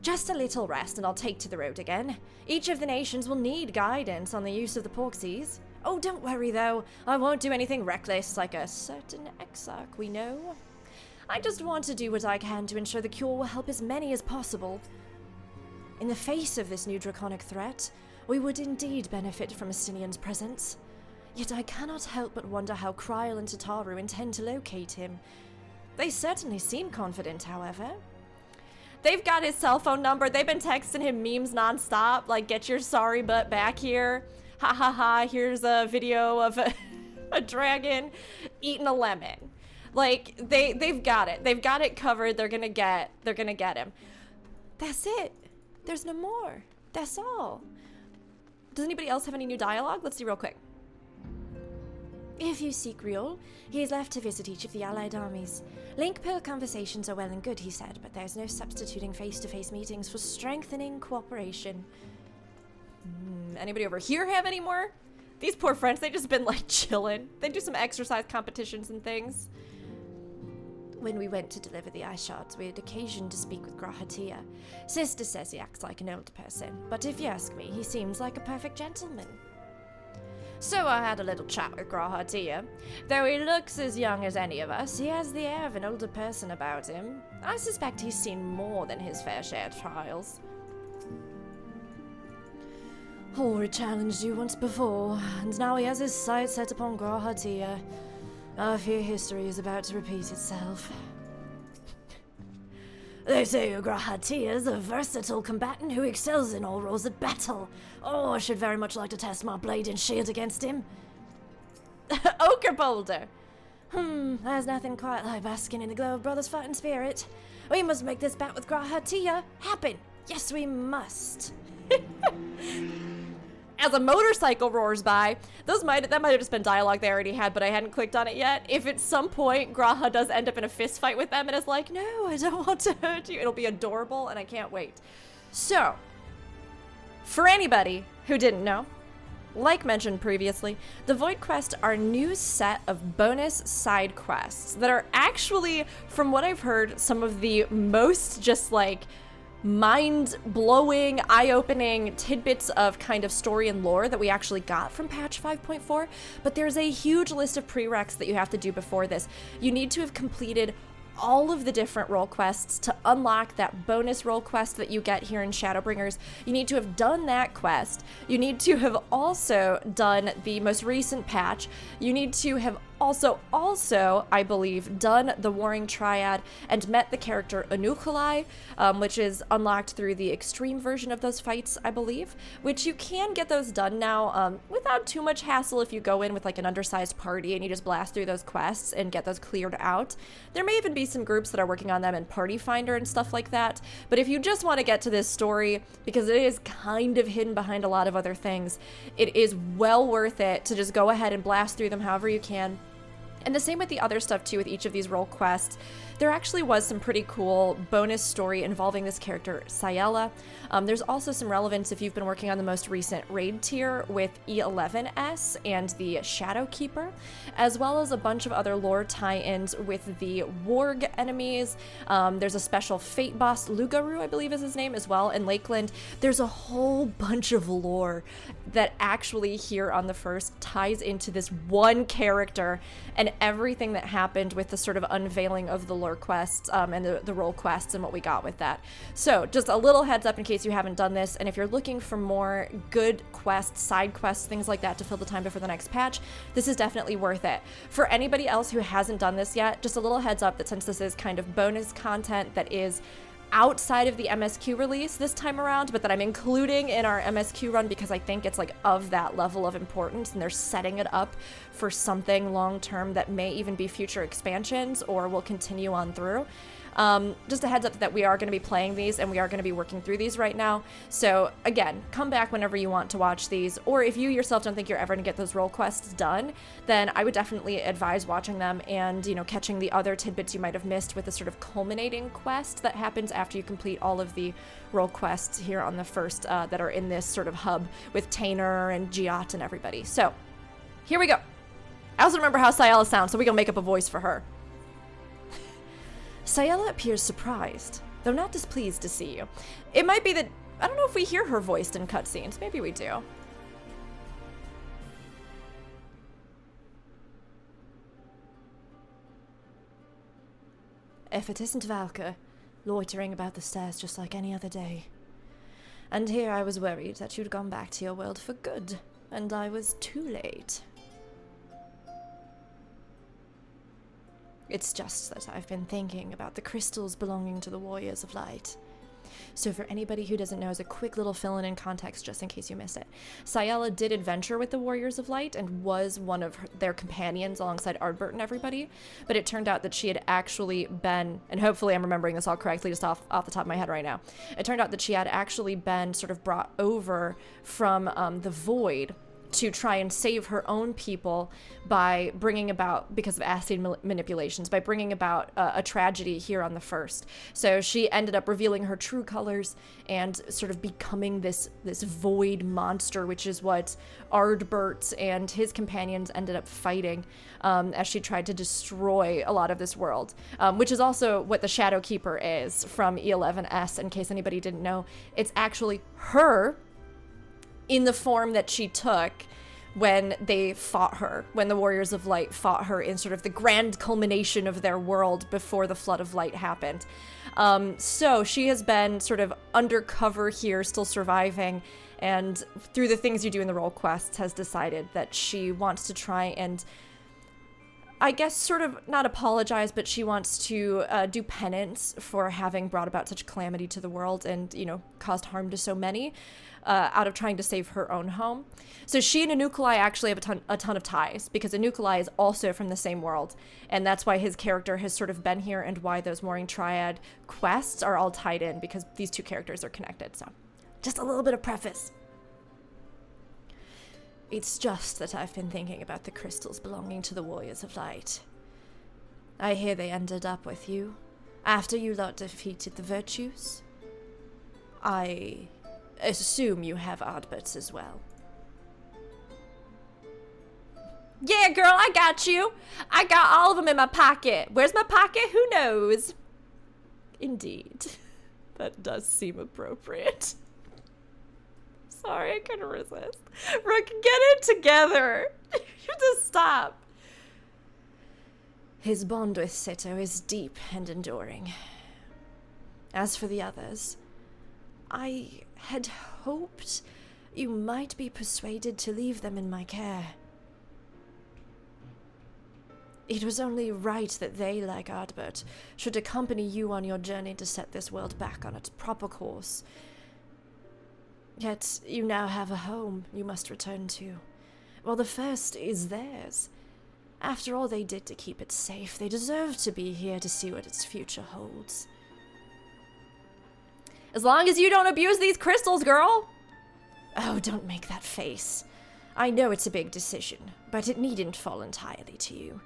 Just a little rest and I'll take to the road again. Each of the nations will need guidance on the use of the Porxies. Oh, don't worry though. I won't do anything reckless like a certain exarch we know. I just want to do what I can to ensure the cure will help as many as possible. In the face of this new draconic threat, we would indeed benefit from Estinian's presence. Yet I cannot help but wonder how Kryl and Tataru intend to locate him. They certainly seem confident, however. They've got his cell phone number. They've been texting him memes nonstop, like, get your sorry butt back here. Ha ha ha, here's a video of a dragon eating a lemon. Like, they've got it. They've got it covered. They're gonna get him. That's it. There's no more. That's all. Does anybody else have any new dialogue? Let's see real quick. If you seek Riol, he is left to visit each of the allied armies. Link-pill conversations are well and good, he said, but there's no substituting face-to-face meetings for strengthening cooperation. Anybody over here have any more? These poor friends, they've just been like chilling. They do some exercise competitions and things. When we went to deliver the ice shards, we had occasion to speak with Grahatia. Sister says he acts like an old person, but if you ask me, he seems like a perfect gentleman. So I had a little chat with Grahatia. Though he looks as young as any of us, he has the air of an older person about him. I suspect he's seen more than his fair share of trials. Ulrich challenged you once before, and now he has his sights set upon Grahatia. I fear history is about to repeat itself. They say Uununkuluncle is a versatile combatant who excels in all roles at battle. Oh, I should very much like to test my blade and shield against him. Ochre Boulder. There's nothing quite like basking in the glow of brothers' fighting spirit. We must make this bat with Uununkuluncle happen. Yes, we must. As a motorcycle roars by, that might have just been dialogue they already had, but I hadn't clicked on it yet. If at some point Graha does end up in a fist fight with them and is like, no, I don't want to hurt you, it'll be adorable, and I can't wait. So, for anybody who didn't know, like mentioned previously, the Void Quests are a new set of bonus side quests that are actually, from what I've heard, some of the most just like mind-blowing, eye-opening tidbits of kind of story and lore that we actually got from patch 5.4, but there's a huge list of prereqs that you have to do before this. You need to have completed all of the different role quests to unlock that bonus role quest that you get here in Shadowbringers. You need to have done that quest. You need to have also done the most recent patch. You need to have also, I believe, done the Warring Triad and met the character Unukalhai, which is unlocked through the extreme version of those fights, I believe, which you can get those done now without too much hassle if you go in with like an undersized party and you just blast through those quests and get those cleared out. There may even be some groups that are working on them in Party Finder and stuff like that, but if you just want to get to this story, because it is kind of hidden behind a lot of other things, it is well worth it to just go ahead and blast through them however you can. And the same with the other stuff too with each of these role quests. There actually was some pretty cool bonus story involving this character, Cyella. There's also some relevance if you've been working on the most recent raid tier with E11S and the Shadowkeeper, as well as a bunch of other lore tie-ins with the Warg enemies. There's a special fate boss, Lugaru, I believe is his name, as well, in Lakeland. There's a whole bunch of lore that actually here on the first ties into this one character and everything that happened with the sort of unveiling of the lore quests and the role quests and what we got with that. So just a little heads up in case you haven't done this, and if you're looking for more good quests, side quests, things like that to fill the time before the next patch, this is definitely worth it. For anybody else who hasn't done this yet, just a little heads up that since this is kind of bonus content that is outside of the MSQ release this time around, but that I'm including in our MSQ run because I think it's like of that level of importance and they're setting it up for something long term that may even be future expansions or will continue on through. Just a heads up that we are going to be playing these and we are going to be working through these right now. So again, come back whenever you want to watch these, or if you yourself don't think you're ever going to get those role quests done, then I would definitely advise watching them and, you know, catching the other tidbits you might have missed with the sort of culminating quest that happens after you complete all of the role quests here on the first that are in this sort of hub with Tainer and Giat and everybody. So here we go. I also remember how Cyella sounds, so we're going to make up a voice for her. Cyella appears surprised, though not displeased to see you. It might be that, I don't know if we hear her voiced in cutscenes. Maybe we do. If it isn't Valka, loitering about the stairs just like any other day. And here I was worried that you'd gone back to your world for good, and I was too late. It's just that I've been thinking about the crystals belonging to the Warriors of Light. So for anybody who doesn't know, as a quick little fill-in in context, just in case you missed it, Cyella did adventure with the Warriors of Light and was one of their companions alongside Ardbert and everybody, but it turned out that she had actually been, and hopefully I'm remembering this all correctly just off the top of my head right now, it turned out that she had actually been sort of brought over from the Void to try and save her own people by bringing about, because of acid manipulations, by bringing about a tragedy here on the first. So she ended up revealing her true colors and sort of becoming this void monster, which is what Ardbert and his companions ended up fighting as she tried to destroy a lot of this world, which is also what the Shadowkeeper is from E11S, in case anybody didn't know. It's actually her in the form that she took when they fought her, when the Warriors of Light fought her in sort of the grand culmination of their world before the Flood of Light happened. So she has been sort of undercover here, still surviving, and through the things you do in the role quests has decided that she wants to try and I guess sort of not apologize, but she wants to do penance for having brought about such calamity to the world and, you know, caused harm to so many out of trying to save her own home. So she and Uununkulhai actually have a ton of ties because Uununkulhai is also from the same world. And that's why his character has sort of been here and why those Warring Triad quests are all tied in because these two characters are connected. So just a little bit of preface. It's just that I've been thinking about the crystals belonging to the Warriors of Light. I hear they ended up with you after you lot defeated the Virtues. I assume you have Ardberts as well. Yeah, girl, I got you. I got all of them in my pocket. Where's my pocket? Who knows? Indeed. That does seem appropriate. Sorry, I couldn't resist. Rook, get it together. You have to stop. His bond with Seto is deep and enduring. As for the others, I had hoped you might be persuaded to leave them in my care. It was only right that they, like Ardbert, should accompany you on your journey to set this world back on its proper course. Yet you now have a home you must return to. Well, the first is theirs. After all they did to keep it safe, they deserve to be here to see what its future holds. As long as you don't abuse these crystals, girl! Oh, don't make that face. I know it's a big decision, but it needn't fall entirely to you.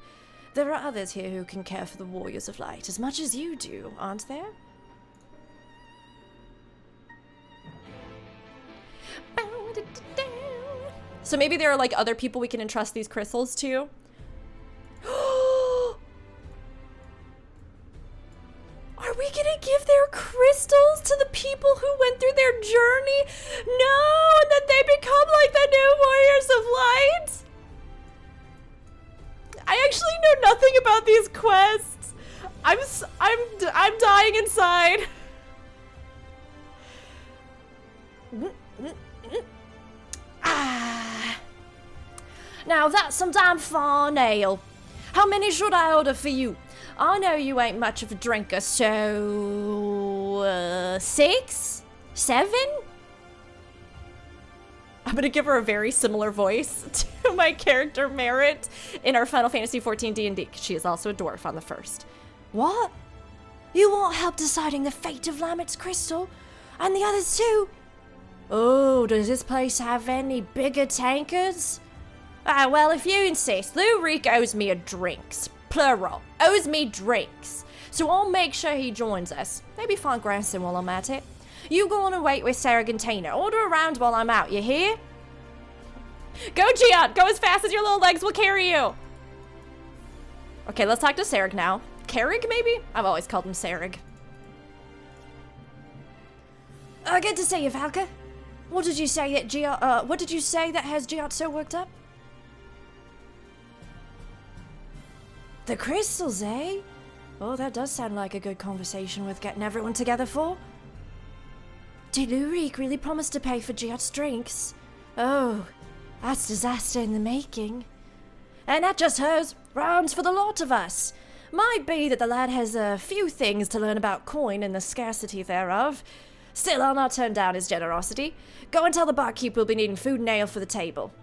There are others here who can care for the Warriors of Light as much as you do, aren't there? So maybe there are like other people we can entrust these crystals to. Are we gonna give their crystals to the people who went through their journey? No, and then they become like the new Warriors of Light? I actually know nothing about these quests. I'm dying inside. Now that's some damn fine ale. How many should I order for you? I know you ain't much of a drinker, so 6? 7? I'm gonna give her a very similar voice to my character Merritt in our Final Fantasy XIV D&D. She is also a dwarf on the first. What? You want help deciding the fate of Lamet's crystal? And the others too? Oh, does this place have any bigger tankards? Ah, well, if you insist, Lurik owes me a drinks. Plural. Owes me drinks. So I'll make sure he joins us. Maybe find Granson while I'm at it. You go on and wait with Sarah and Tina. Order around while I'm out, you hear? Go, Giat! Go as fast as your little legs will carry you! Okay, let's talk to Sarah now. Carrig, maybe? I've always called him Sarah. Good to see you, Valka. What did you say that has Giat so worked up? The crystals, eh? Oh, that does sound like a good conversation worth getting everyone together for. Did Lurik really promise to pay for Giat's drinks? Oh, that's disaster in the making. And not just hers, rounds for the lot of us. Might be that the lad has a few things to learn about coin and the scarcity thereof. Still, I'll not turn down his generosity. Go and tell the barkeep we'll be needing food and ale for the table.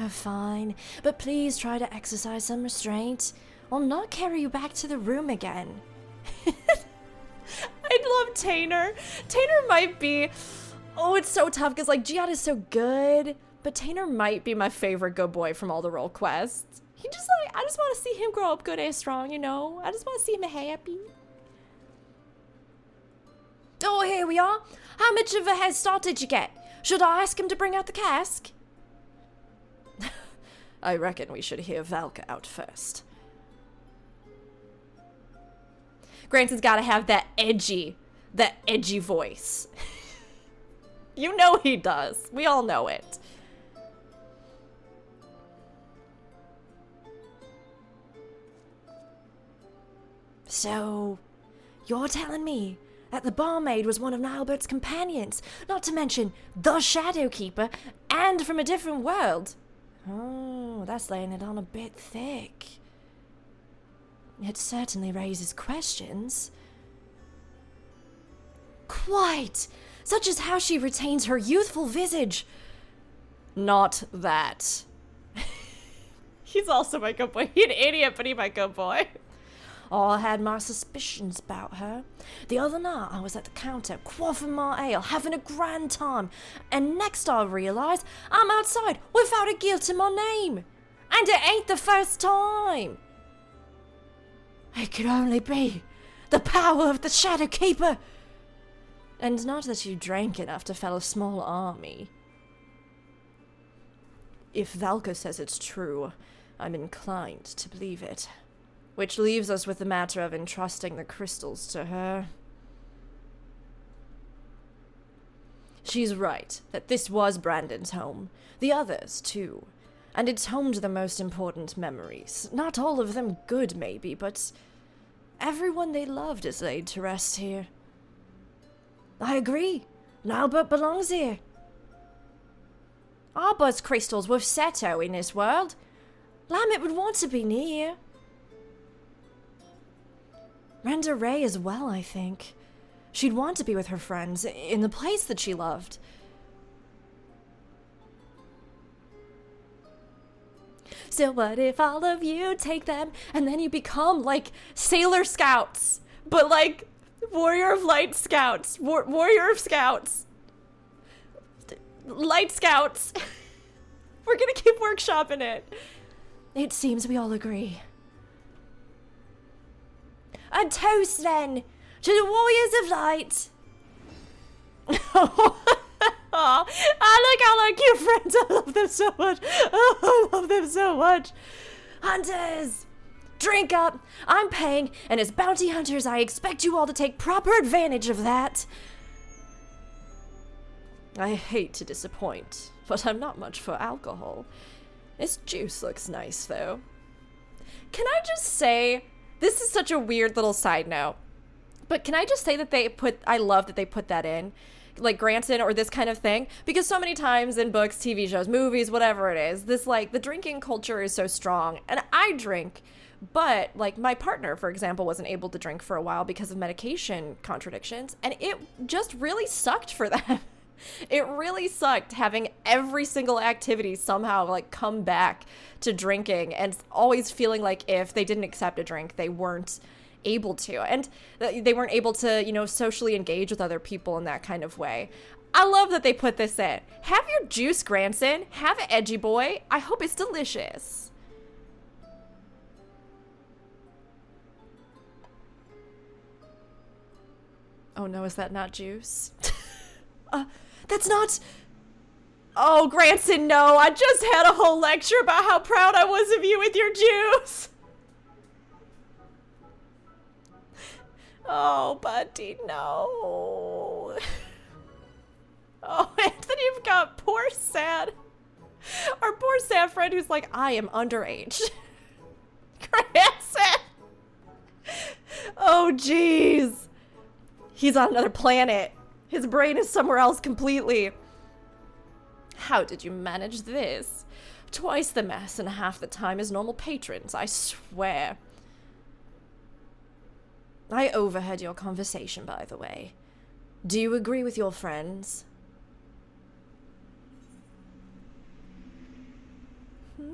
Fine, but please try to exercise some restraint. I'll not carry you back to the room again. I love Tainer. Tainer might be... Oh, it's so tough because, like, Giat is so good. But Tainer might be my favorite good boy from all the role quests. He just, like, I just want to see him grow up good and strong, you know? I just want to see him happy. Oh, here we are. How much of a head start did you get? Should I ask him to bring out the cask? I reckon we should hear Valka out first. Granson's gotta have that edgy voice. You know he does. We all know it. So, you're telling me that the barmaid was one of Nilbert's companions, not to mention the Shadowkeeper, and from a different world? Oh, that's laying it on a bit thick. It certainly raises questions. Quite! Such as how she retains her youthful visage. Not that. He's also my good boy. He's an idiot, but he's my good boy. Oh, I had my suspicions about her. The other night, I was at the counter, quaffing my ale, having a grand time, and next I realised I'm outside without a guilt in my name. And it ain't the first time. It could only be the power of the Shadowkeeper. And not that you drank enough to fell a small army. If Valka says it's true, I'm inclined to believe it. Which leaves us with the matter of entrusting the crystals to her. She's right, that this was Brandon's home. The others, too. And it's home to the most important memories. Not all of them good, maybe, but everyone they loved is laid to rest here. I agree. Albert belongs here. Albert's crystals with Seto in this world. Lamet would want to be near. Renda Ray as well, I think. She'd want to be with her friends, in the place that she loved. So what if all of you take them, and then you become, like, Sailor Scouts, but, like, Warrior of Light Scouts, Warrior of Scouts, Light Scouts. We're gonna keep workshopping it. It seems we all agree. A toast, then, to the Warriors of Light. Oh, look how like your friends. I love them so much. Oh, I love them so much. Hunters, drink up. I'm paying, and as bounty hunters, I expect you all to take proper advantage of that. I hate to disappoint, but I'm not much for alcohol. This juice looks nice, though. Can I just say... This is such a weird little side note, but can I just say that I love that they put that in, like Granson or this kind of thing, because so many times in books, TV shows, movies, whatever it is, this like the drinking culture is so strong, and I drink, but like my partner, for example, wasn't able to drink for a while because of medication contradictions, and it just really sucked for them. It really sucked having every single activity somehow like come back to drinking and always feeling like if they didn't accept a drink, they weren't able to. And they weren't able to, you know, socially engage with other people in that kind of way. I love that they put this in. Have your juice, Granson. Have it, edgy boy. I hope it's delicious. Oh no, is that not juice? That's not... Oh, Granson, no. I just had a whole lecture about how proud I was of you with your juice. Oh, buddy, no. Oh, and then you've got poor sad... Our poor sad friend who's like, I am underage. Granson! Oh, jeez. He's on another planet. His brain is somewhere else completely. How did you manage this? Twice the mess and half the time as normal patrons, I swear. I overheard your conversation, by the way. Do you agree with your friends? Her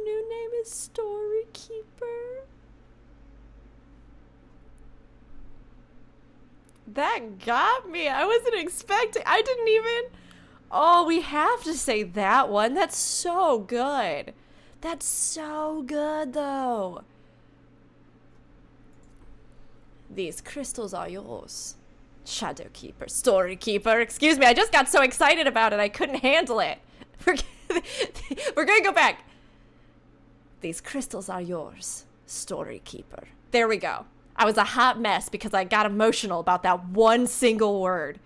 new name is Storykeeper. That got me. I wasn't expecting. I didn't even... Oh, we have to say that one. That's so good. That's so good, though. These crystals are yours. Shadowkeeper, Storykeeper. Excuse me, I just got so excited about it, I couldn't handle it. We're gonna go back. These crystals are yours, Storykeeper. There we go. I was a hot mess because I got emotional about that one single word.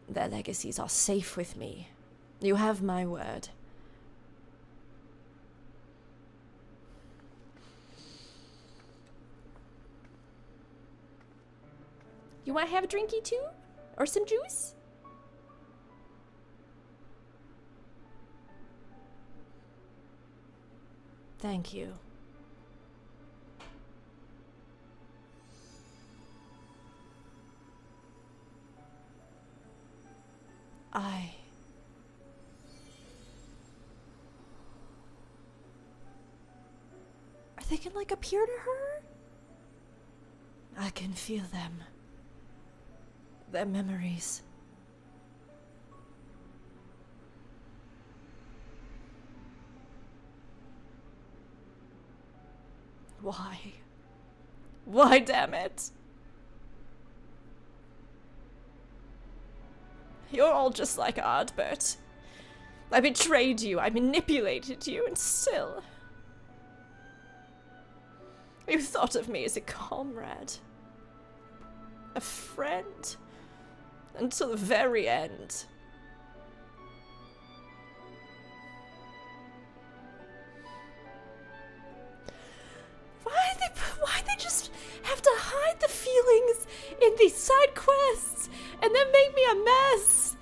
Their legacies are safe with me. You have my word. You want to have a drinky too? Or some juice? Thank you. Are they gonna, like, appear to her? I can feel them. Their memories. Why? Why, damn it? You're all just like Ardbert. I betrayed you, I manipulated you, and still... You thought of me as a comrade. A friend. Until the very end. Why they just have to hide the feelings in these side quests and then make me a mess?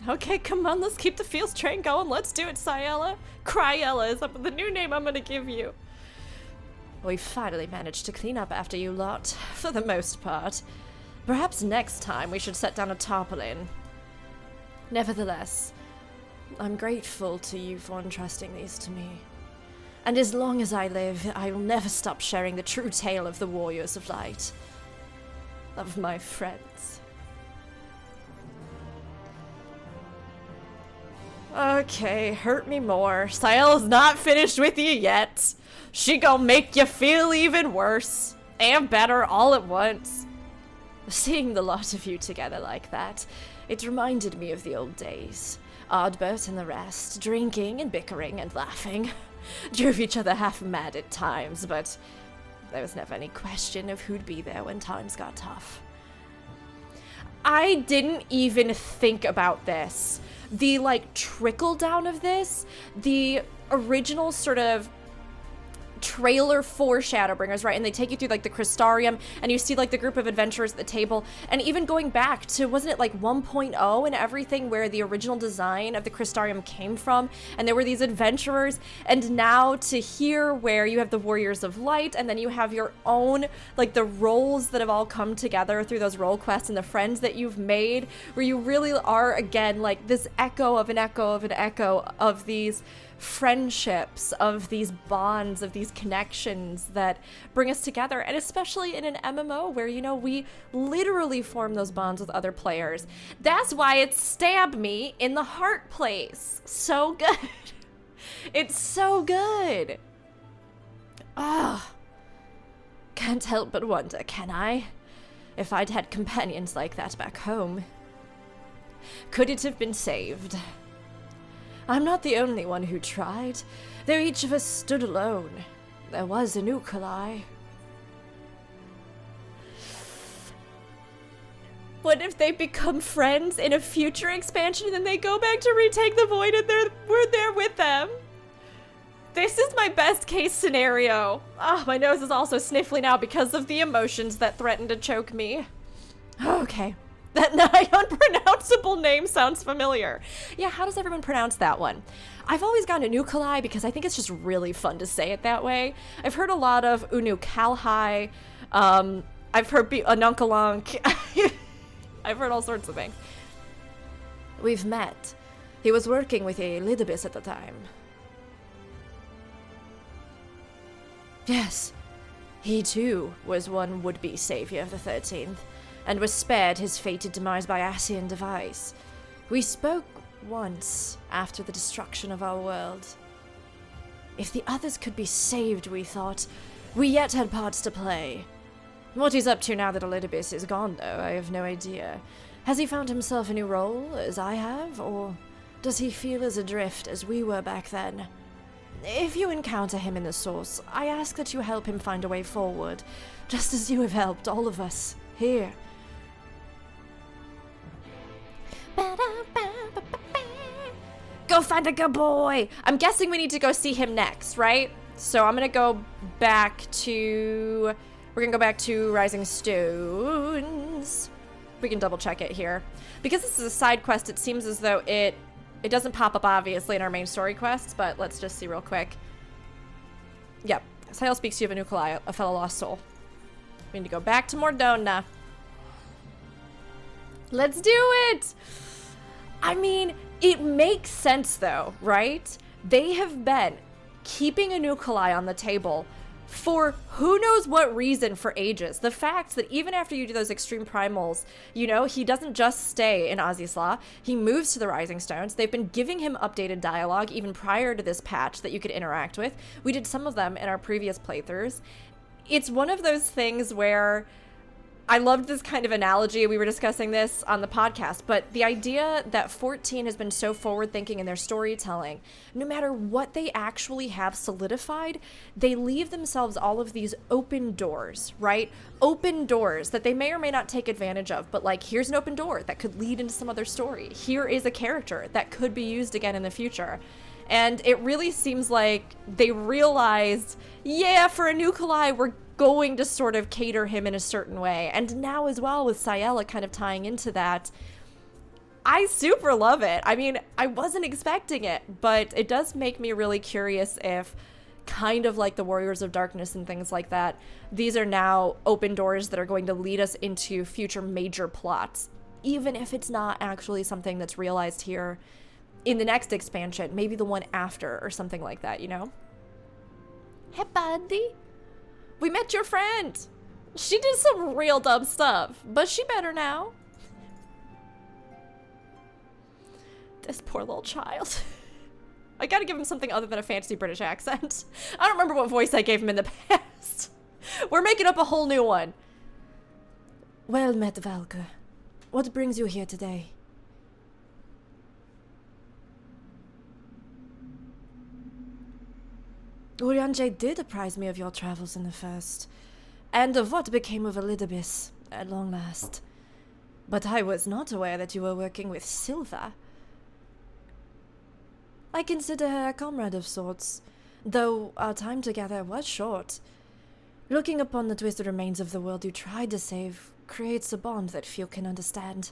Okay, come on, let's keep the feels train going. Let's do it, Cyella. Cryella is the new name I'm gonna give you. We finally managed to clean up after you lot, for the most part. Perhaps next time we should set down a tarpaulin. Nevertheless, I'm grateful to you for entrusting these to me. And as long as I live, I will never stop sharing the true tale of the Warriors of Light. Of my friends. Okay, hurt me more. Cyella's not finished with you yet. She gonna make you feel even worse. And better all at once. Seeing the lot of you together like that, it reminded me of the old days. Ardbert and the rest, drinking and bickering and laughing. Drove each other half mad at times, but there was never any question of who'd be there when times got tough. I didn't even think about this. The, like, trickle down of this, the original sort of trailer for Shadowbringers, right? And they take you through, like, the Crystarium, and you see, like, the group of adventurers at the table, and even going back to, wasn't it, like, 1.0 and everything, where the original design of the Crystarium came from, and there were these adventurers, and now to here where you have the Warriors of Light, and then you have your own, like, the roles that have all come together through those role quests and the friends that you've made, where you really are, again, like, this echo of an echo of an echo of these friendships, of these bonds, of these connections that bring us together, and especially in an MMO where, you know, we literally form those bonds with other players. That's why it stabbed me in the heart place. So good. It's so good. Ah, can't help but wonder, can I? If I'd had companions like that back home, could it have been saved? I'm not the only one who tried, though each of us stood alone. There was Uununkulhai. What if they become friends in a future expansion and then they go back to retake the void and we're there with them? This is my best case scenario. Ah, my nose is also sniffly now because of the emotions that threaten to choke me. Okay. That nigh unpronounceable name sounds familiar. Yeah, how does everyone pronounce that one? I've always gone to Unukalhai because I think it's just really fun to say it that way. I've heard a lot of Uununkulhai. I've heard Uununkuluncle. I've heard all sorts of things. We've met. He was working with a Lidibis at the time. Yes, he too was one would-be savior of the 13th. And was spared his fated demise by Ascian device. We spoke once after the destruction of our world. If the others could be saved, we thought, we yet had parts to play. What he's up to now that Elidibus is gone, though, I have no idea. Has he found himself a new role, as I have, or does he feel as adrift as we were back then? If you encounter him in the source, I ask that you help him find a way forward, just as you have helped all of us here. Go find a good boy! I'm guessing we need to go see him next, right? So I'm gonna go back to We're gonna go back to Rising Stones. We can double check it here. Because this is a side quest, it seems as though it doesn't pop up obviously in our main story quests, but let's just see real quick. Yep. Cyella speaks to you of Unukalhai, a fellow lost soul. We need to go back to Mordona. Let's do it! I mean, it makes sense though, right? They have been keeping Unukalhai on the table for who knows what reason for ages. The fact that even after you do those extreme primals, you know, he doesn't just stay in Azisla, he moves to the Rising Stones. They've been giving him updated dialogue even prior to this patch that you could interact with. We did some of them in our previous playthroughs. It's one of those things where I loved this kind of analogy. We were discussing this on the podcast, but the idea that 14 has been so forward-thinking in their storytelling, no matter what they actually have solidified, they leave themselves all of these open doors, right? Open doors that they may or may not take advantage of, but like, here's an open door that could lead into some other story. Here is a character that could be used again in the future. And it really seems like they realized, yeah, for Unukalhai, we're going to sort of cater him in a certain way. And now as well with Cyella kind of tying into that, I super love it. I mean, I wasn't expecting it, but it does make me really curious if kind of like the Warriors of Darkness and things like that, these are now open doors that are going to lead us into future major plots, even if it's not actually something that's realized here in the next expansion, maybe the one after or something like that, you know? Hey, buddy. We met your friend. She did some real dumb stuff, but she better now. This poor little child. I gotta give him something other than a fancy British accent. I don't remember what voice I gave him in the past. We're making up a whole new one. Well met, Valka. What brings you here today? Urianger did apprise me of your travels in the first, and of what became of Elidibus at long last. But I was not aware that you were working with Silva. I consider her a comrade of sorts, though our time together was short. Looking upon the twisted remains of the world you tried to save creates a bond that few can understand.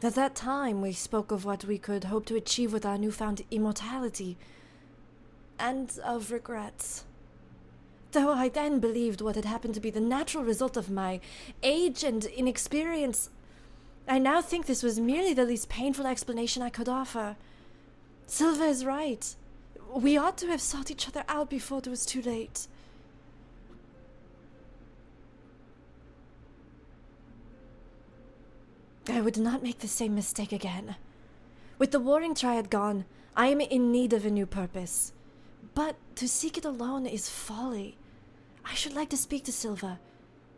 At that time, we spoke of what we could hope to achieve with our newfound immortality, and of regrets. Though I then believed what had happened to be the natural result of my age and inexperience, I now think this was merely the least painful explanation I could offer. Silva is right. We ought to have sought each other out before it was too late. I would not make the same mistake again. With the Warring Triad gone, I am in need of a new purpose. But to seek it alone is folly. I should like to speak to Silva,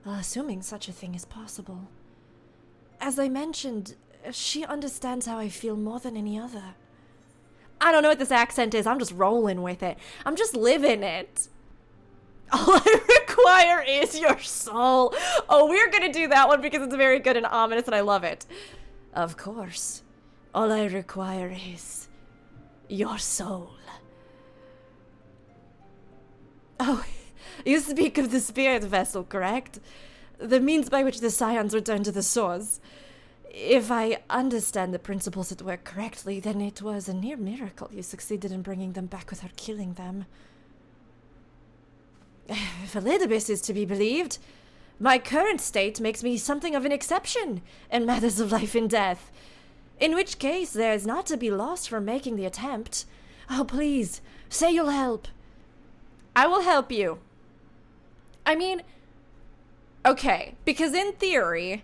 assuming such a thing is possible. As I mentioned, she understands how I feel more than any other. I don't know what this accent is. I'm just rolling with it. I'm just living it. All I require is your soul. Oh, we're gonna do that one because it's very good and ominous and I love it. Of course. All I require is your soul. Oh, you speak of the spirit vessel, correct? The means by which the scions return to the source. If I understand the principles at work correctly, then it was a near miracle you succeeded in bringing them back without killing them. If Elidibus is to be believed, my current state makes me something of an exception in matters of life and death. In which case, there is not to be lost from making the attempt. Oh, please, say you'll help. I will help you. I mean, okay, because in theory,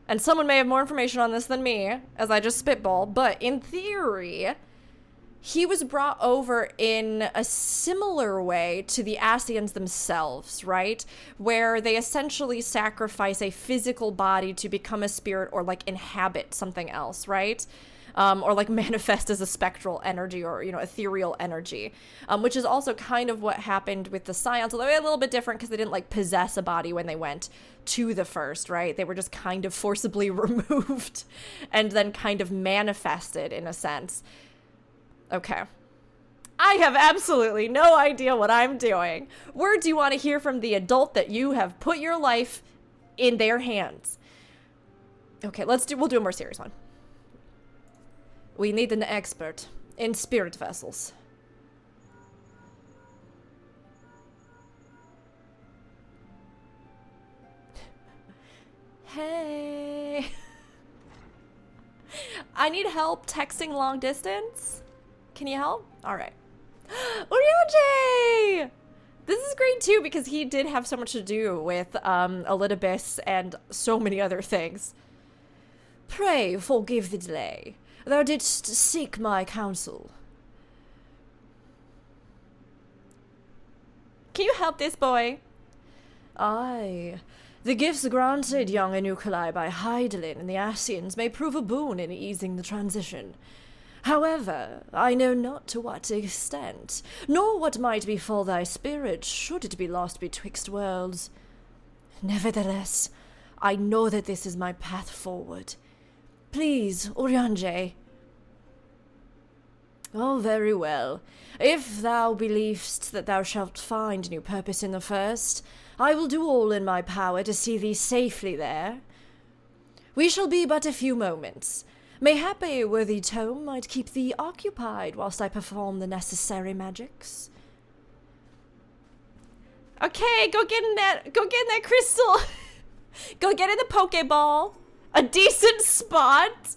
and someone may have more information on this than me, as I just spitball, but in theory, he was brought over in a similar way to the Ascians themselves, right? Where they essentially sacrifice a physical body to become a spirit or like inhabit something else, right? Or like manifest as a spectral energy or, you know, ethereal energy, which is also kind of what happened with the Scions, although a little bit different because they didn't like possess a body when they went to the first, right? They were just kind of forcibly removed and then kind of manifested in a sense. Okay. I have absolutely no idea what I'm doing. Where do you want to hear from the adult that you have put your life in their hands? Okay, we'll do a more serious one. We need an expert in spirit vessels. Hey. I need help texting long distance. Can you help? All right. Uununkuluncle! This is great too because he did have so much to do with Elidibus and so many other things. Pray forgive the delay. Thou didst seek my counsel. Can you help this boy? Aye. The gifts granted young Unukalhai by Hydaelyn and the Ascians may prove a boon in easing the transition. However, I know not to what extent, nor what might befall thy spirit should it be lost betwixt worlds. Nevertheless, I know that this is my path forward. Please, Uununkuluncle. Oh, very well. If thou believest that thou shalt find new purpose in the first, I will do all in my power to see thee safely there. We shall be but a few moments. Mayhap a worthy tome might keep thee occupied whilst I perform the necessary magics. Okay, go get in that crystal. Go get in the Pokeball. A decent spot.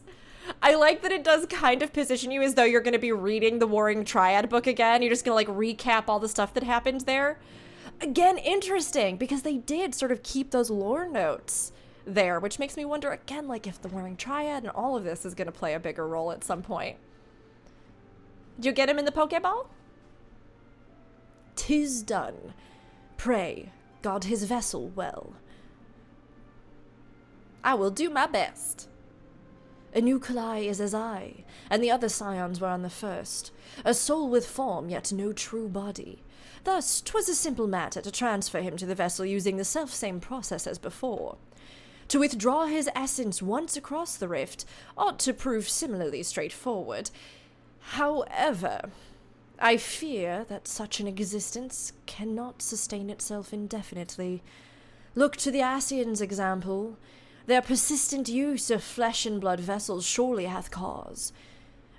I like that it does kind of position you as though you're going to be reading the Warring Triad book again. You're just going to like recap all the stuff that happened there. Again, interesting, because they did sort of keep those lore notes there, which makes me wonder again, like if the Warring Triad and all of this is going to play a bigger role at some point. Did you get him in the Pokeball? 'Tis done. Pray, guard his vessel well. I will do my best. Unukalhai is as I, and the other scions were on the first, a soul with form, yet no true body. Thus, 'twas a simple matter to transfer him to the vessel using the self-same process as before. To withdraw his essence once across the rift ought to prove similarly straightforward. However, I fear that such an existence cannot sustain itself indefinitely. Look to the Ascians' example. Their persistent use of flesh and blood vessels surely hath cause.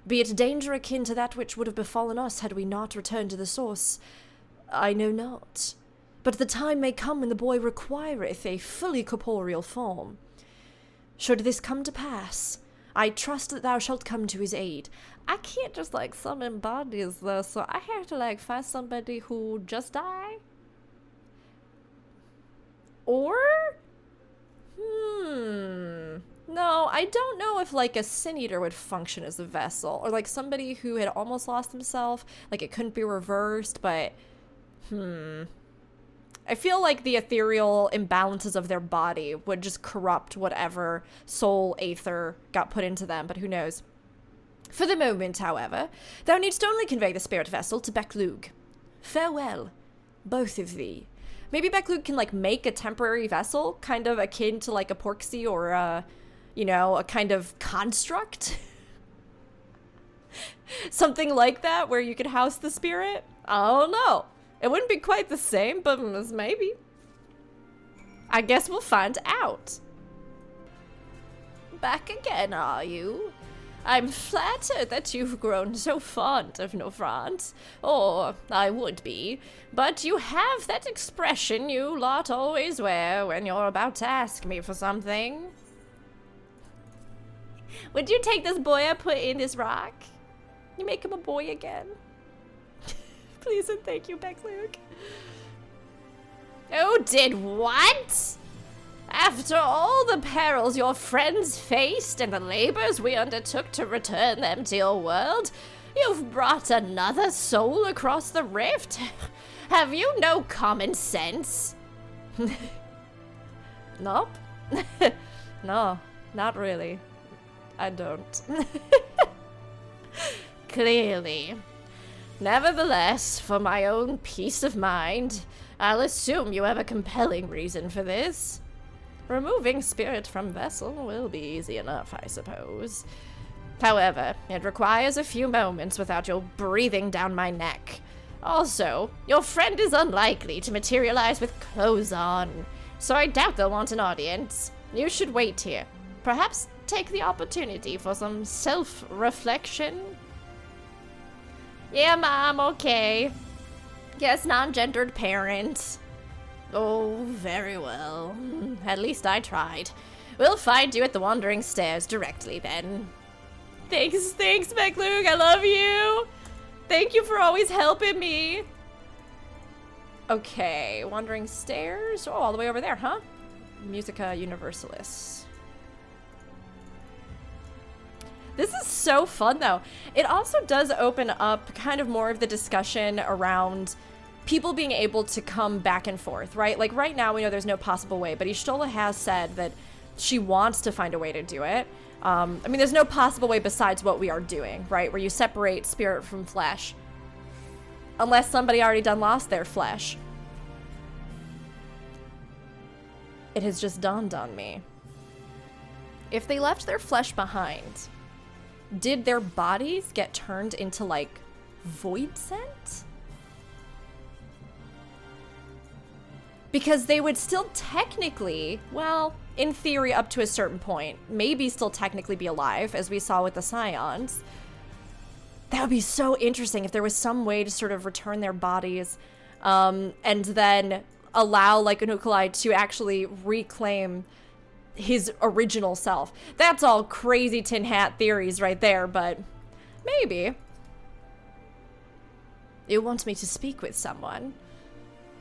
Be it danger akin to that which would have befallen us had we not returned to the source, I know not. But the time may come when the boy requireth a fully corporeal form. Should this come to pass, I trust that thou shalt come to his aid. I can't just like summon bodies though, so I have to like find somebody who just died. Or? No, I don't know if like a Sin Eater would function as a vessel, or like somebody who had almost lost himself, like it couldn't be reversed, but I feel like the ethereal imbalances of their body would just corrupt whatever soul aether got put into them, but who knows. For the moment, however, thou needst only convey the spirit vessel to Beclug. Farewell, both of thee. Maybe Beclug can like make a temporary vessel, kind of akin to like a Porksy or a, you know, a kind of construct. Something like that where you could house the spirit. I don't know. It wouldn't be quite the same, but maybe. I guess we'll find out. Back again, are you? I'm flattered that you've grown so fond of Novrant. Or I would be. But you have that expression you lot always wear when you're about to ask me for something. Would you take this boy I put in this rock? You make him a boy again? Please and thank you, Beclug. Oh, did what? After all the perils your friends faced and the labors we undertook to return them to your world, you've brought another soul across the rift? Have you no common sense? Nope. No, not really. I don't. Clearly. Nevertheless, for my own peace of mind, I'll assume you have a compelling reason for this. Removing spirit from vessel will be easy enough, I suppose. However, it requires a few moments without your breathing down my neck. Also, your friend is unlikely to materialize with clothes on, so I doubt they'll want an audience. You should wait here. Perhaps take the opportunity for some self-reflection. Yeah, Mom, okay. Yes, non-gendered parent. Oh, very well. At least I tried. We'll find you at the Wandering Stairs directly, then. Thanks, McLuke, I love you! Thank you for always helping me! Okay, Wandering Stairs? Oh, all the way over there, huh? Musica Universalis. This is so fun, though. It also does open up kind of more of the discussion around people being able to come back and forth, right? Like, right now, we know there's no possible way, but Y'shtola has said that she wants to find a way to do it. I mean, there's no possible way besides what we are doing, right? Where you separate spirit from flesh. Unless somebody already done lost their flesh. It has just dawned on me. If they left their flesh behind, did their bodies get turned into, like, voidsent? Because they would still technically, well, in theory up to a certain point, maybe still technically be alive, as we saw with the Scions. That would be so interesting if there was some way to sort of return their bodies, and then allow, like, Unukalhai to actually reclaim his original self. That's all crazy tin hat theories right there, but maybe. You want me to speak with someone?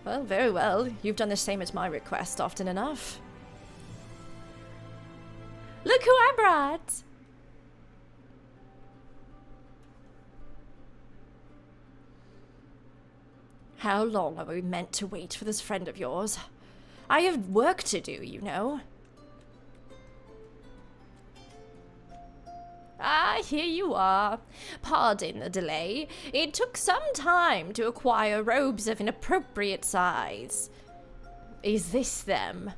Well, very well. You've done the same at my request often enough. Look who I brought! How long are we meant to wait for this friend of yours? I have work to do, you know. Ah, here you are. Pardon the delay. It took some time to acquire robes of an appropriate size. Is this them?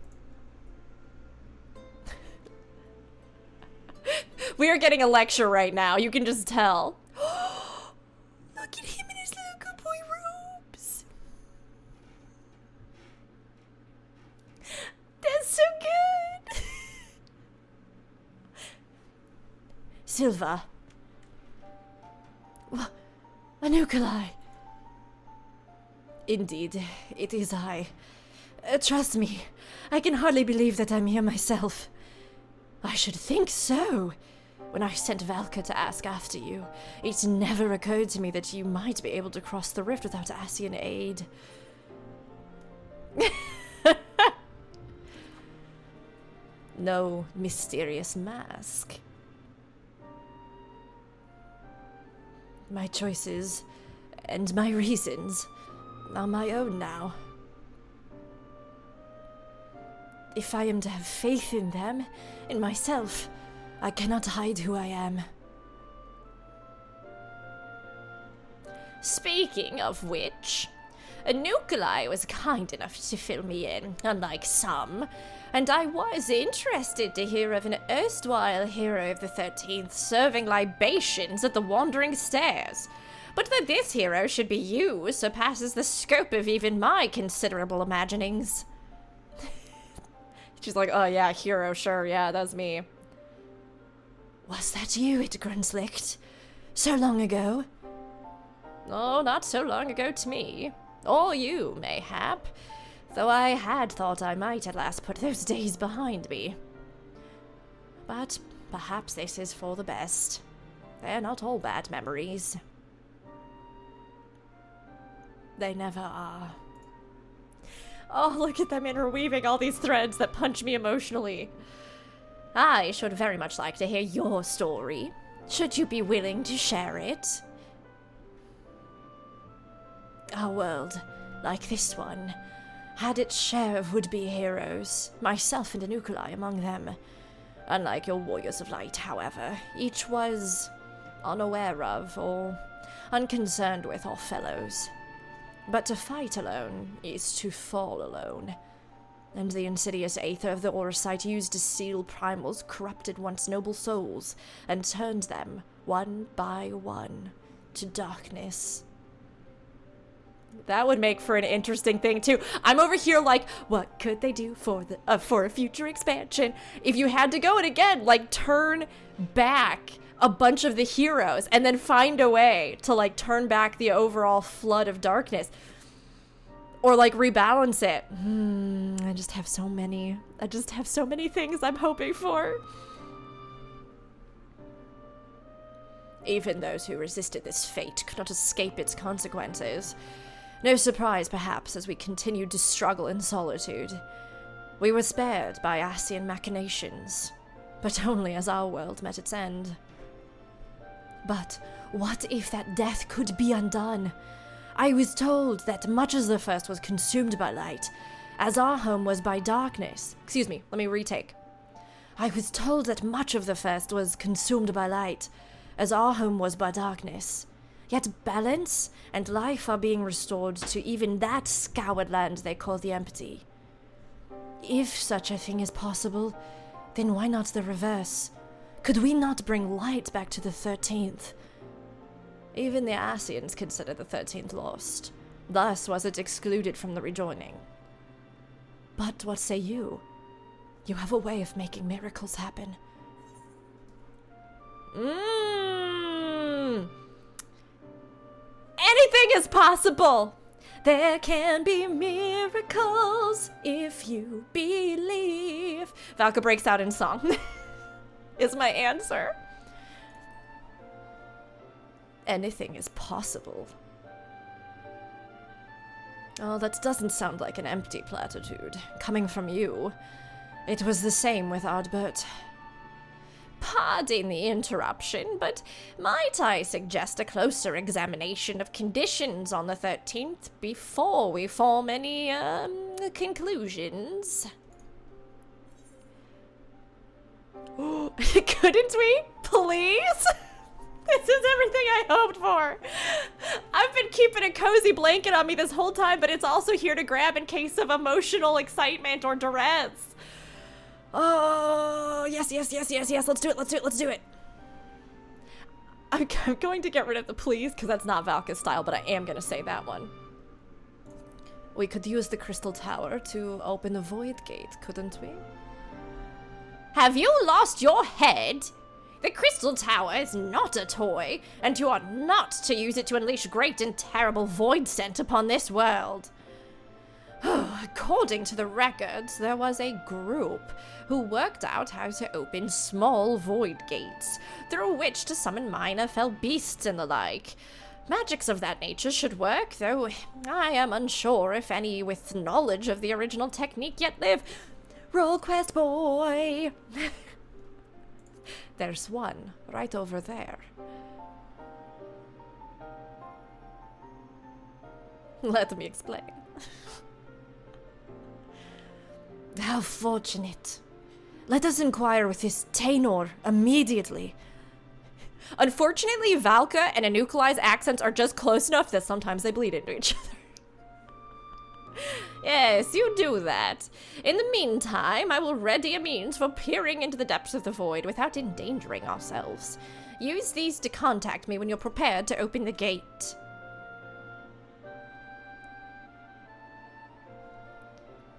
We are getting a lecture right now, you can just tell. Look at him in his little good boy robes. That's so good. Silva. Unukalhai. Indeed, it is I. Trust me, I can hardly believe that I'm here myself. I should think so. When I sent Valka to ask after you, it never occurred to me that you might be able to cross the rift without Ascian aid. No mysterious mask. My choices and my reasons are my own now. If I am to have faith in them, in myself, I cannot hide who I am. Speaking of which, Unukalhai was kind enough to fill me in, unlike some, and I was interested to hear of an erstwhile hero of the 13th serving libations at the Wandering Stairs. But that this hero should be you surpasses the scope of even my considerable imaginings. She's like, oh yeah, hero, sure, yeah, that's me. Was that you at Grunslicht? So long ago? Oh, not so long ago to me. Or you, mayhap. Though I had thought I might at last put those days behind me. But perhaps this is for the best. They're not all bad memories. They never are. Oh, look at them interweaving all these threads that punch me emotionally. I should very much like to hear your story. Should you be willing to share it? Our world, like this one, had its share of would-be heroes, myself and Unukalhai among them. Unlike your warriors of light, however, each was unaware of or unconcerned with our fellows. But to fight alone is to fall alone. and the insidious aether of the Orosite used to seal primals corrupted once noble souls, and turned them, one by one, to darkness. That would make for an interesting thing, too. I'm over here like, what could they do for a future expansion? If you had to go and again, like, turn back a bunch of the heroes and then find a way to, like, turn back the overall flood of darkness. Or, like, rebalance it. I just have so many things I'm hoping for. Even those who resisted this fate could not escape its consequences. No surprise, perhaps, as we continued to struggle in solitude. We were spared by Ascian machinations, but only as our world met its end. But what if that death could be undone? I was told that much as the first was consumed by light, as our home was by darkness. Excuse me, let me retake. I was told that much of the first was consumed by light, as our home was by darkness. Yet balance and life are being restored to even that scoured land they call the empty. If such a thing is possible, then why not the reverse? Could we not bring light back to the 13th? Even the Ascians consider the 13th lost. Thus was it excluded from the rejoining. But what say you? You have a way of making miracles happen. Anything is possible! There can be miracles if you believe. Valka breaks out in song. Is my answer. Anything is possible. Oh, that doesn't sound like an empty platitude. Coming from you. It was the same with Ardbert. Pardon the interruption, but might I suggest a closer examination of conditions on the 13th before we form any, conclusions? Couldn't we? Please? This is everything I hoped for. I've been keeping a cozy blanket on me this whole time, but it's also here to grab in case of emotional excitement or duress. Oh, yes, let's do it. I'm going to get rid of the please, because that's not Valka's style, but I am going to say that one. We could use the crystal tower to open the void gate, couldn't we? Have you lost your head? The crystal tower is not a toy, and you are not to use it to unleash great and terrible void scent upon this world. According to the records, there was a group who worked out how to open small void gates, through which to summon minor fell beasts and the like. Magics of that nature should work, though I am unsure if any with knowledge of the original technique yet live. Roll quest, boy! There's one right over there. Let me explain. How fortunate. Let us inquire with this Tainor immediately. Unfortunately, Valka and Unukalhai's accents are just close enough that sometimes they bleed into each other. Yes, you do that. In the meantime, I will ready a means for peering into the depths of the void without endangering ourselves. Use these to contact me when you're prepared to open the gate.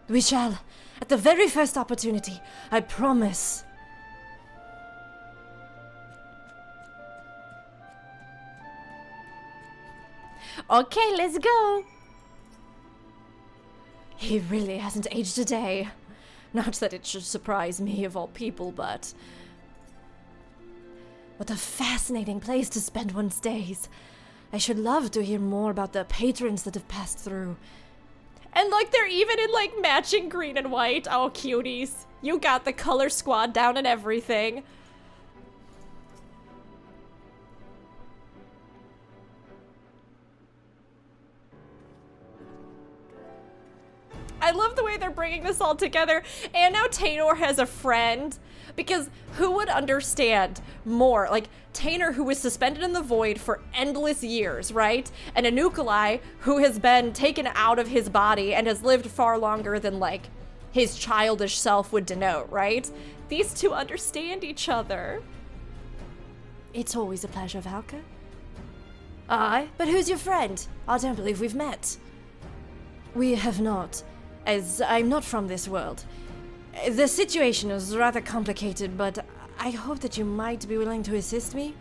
We shall. At the very first opportunity, I promise. Okay, let's go. He really hasn't aged a day. Not that it should surprise me of all people, but... what a fascinating place to spend one's days. I should love to hear more about the patrons that have passed through. And like they're even in like matching green and white. Oh, cuties. You got the color squad down and everything. I love the way they're bringing this all together. And now Tainor has a friend. Because who would understand more? Like, Tainor, who was suspended in the void for endless years, right? And Unukalhai, who has been taken out of his body and has lived far longer than, like, his childish self would denote, right? These two understand each other. It's always a pleasure, Valka. Aye, but who's your friend? I don't believe we've met. We have not, as I'm not from this world. The situation is rather complicated, but I hope that you might be willing to assist me.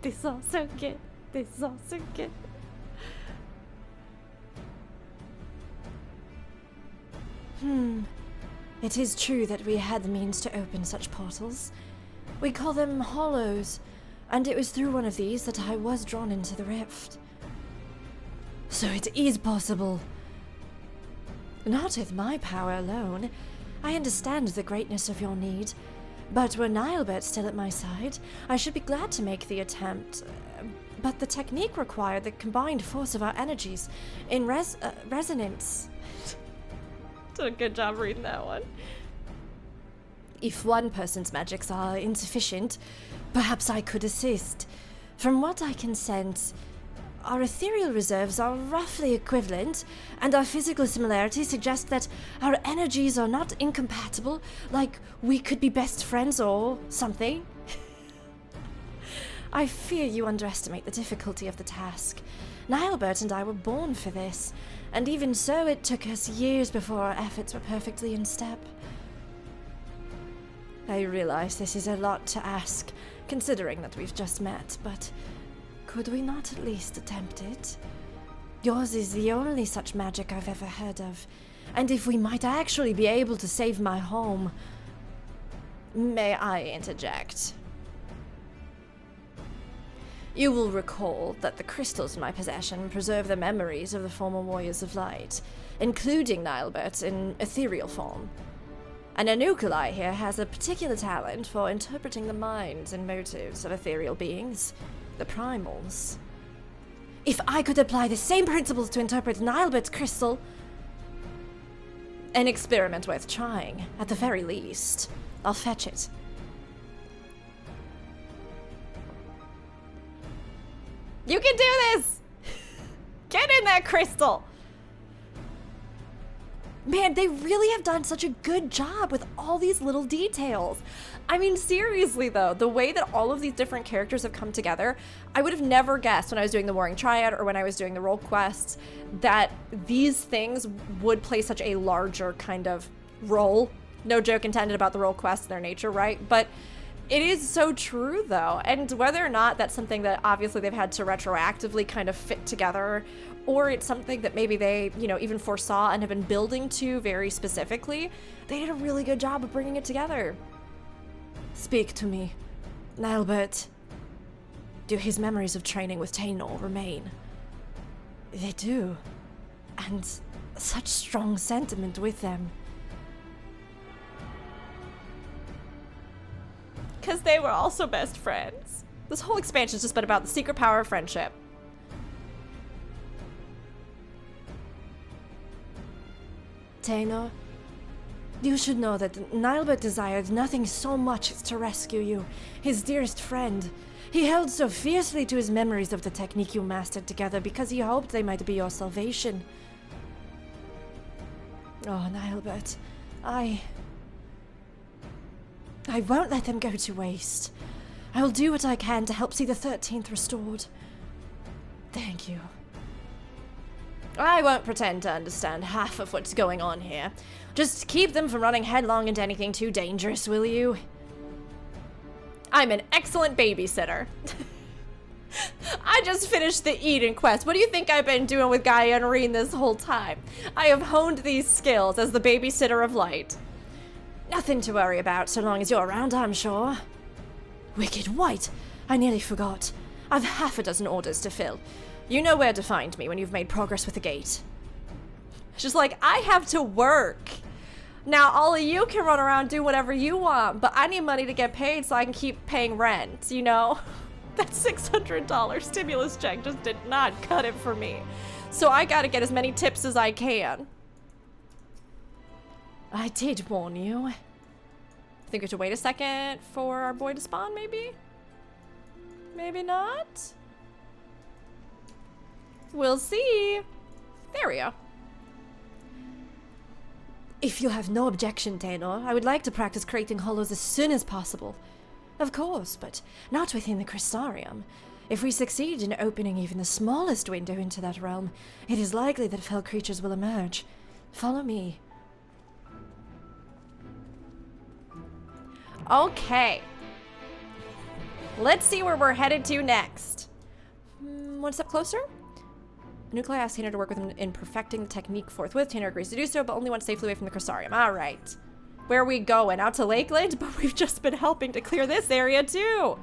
This is all so good. This is all so good. It is true that we had the means to open such portals. We call them hollows, and it was through one of these that I was drawn into the rift. So it is possible. Not with my power alone. I understand the greatness of your need, but were Nilebert still at my side, I should be glad to make the attempt. But the technique required the combined force of our energies in resonance. Did a good job reading that one. If one person's magics are insufficient, perhaps I could assist. From what I can sense, our ethereal reserves are roughly equivalent, and our physical similarities suggest that our energies are not incompatible, like we could be best friends or something. I fear you underestimate the difficulty of the task. Nilebert and I were born for this, and even so it took us years before our efforts were perfectly in step. I realize this is a lot to ask, considering that we've just met, but could we not at least attempt it? Yours is the only such magic I've ever heard of, and if we might actually be able to save my home... May I interject? You will recall that the crystals in my possession preserve the memories of the former Warriors of Light, including Nilebert in ethereal form. And Uununkulhai here has a particular talent for interpreting the minds and motives of ethereal beings, the primals. If I could apply the same principles to interpret Nilebert's crystal... An experiment worth trying, at the very least. I'll fetch it. You can do this! Get in that crystal! Man, they really have done such a good job with all these little details. I mean, seriously though, the way that all of these different characters have come together, I would have never guessed when I was doing the Warring Triad or when I was doing the role quests that these things would play such a larger kind of role. No joke intended about the role quests and their nature, right? But it is so true though, and whether or not that's something that obviously they've had to retroactively kind of fit together, or it's something that maybe they, you know, even foresaw and have been building to very specifically, they did a really good job of bringing it together. Speak to me, Nilebert. Do his memories of training with Tainor remain? They do, and such strong sentiment with them. Because they were also best friends. This whole expansion's just been about the secret power of friendship. Tainor, you should know that Nilebert desired nothing so much as to rescue you, his dearest friend. He held so fiercely to his memories of the technique you mastered together because he hoped they might be your salvation. Oh, Nilebert, I won't let them go to waste. I will do what I can to help see the 13th restored. Thank you. I won't pretend to understand half of what's going on here. Just keep them from running headlong into anything too dangerous, will you? I'm an excellent babysitter. I just finished the Eden quest. What do you think I've been doing with Gaia and Reen this whole time? I have honed these skills as the babysitter of light. Nothing to worry about so long as you're around, I'm sure. Wicked White! I nearly forgot. I've half a dozen orders to fill. You know where to find me when you've made progress with the gate. She's like, I have to work. Now, all of you can run around and do whatever you want, but I need money to get paid so I can keep paying rent, you know? That $600 stimulus check just did not cut it for me. So I gotta get as many tips as I can. I did warn you. I think we have to wait a second for our boy to spawn, maybe? Maybe not? We'll see. There we go. If you have no objection, Taynor, I would like to practice creating hollows as soon as possible. Of course, but not within the Crystarium. If we succeed in opening even the smallest window into that realm, it is likely that fell creatures will emerge. Follow me. Okay. Let's see where we're headed to next. One step closer? Unukalhai asks Taynor to work with him in perfecting the technique forthwith. Taynor agrees to do so, but only once safely away from the Crystarium. Alright. Where are we going? Out to Lakeland? But we've just been helping to clear this area too.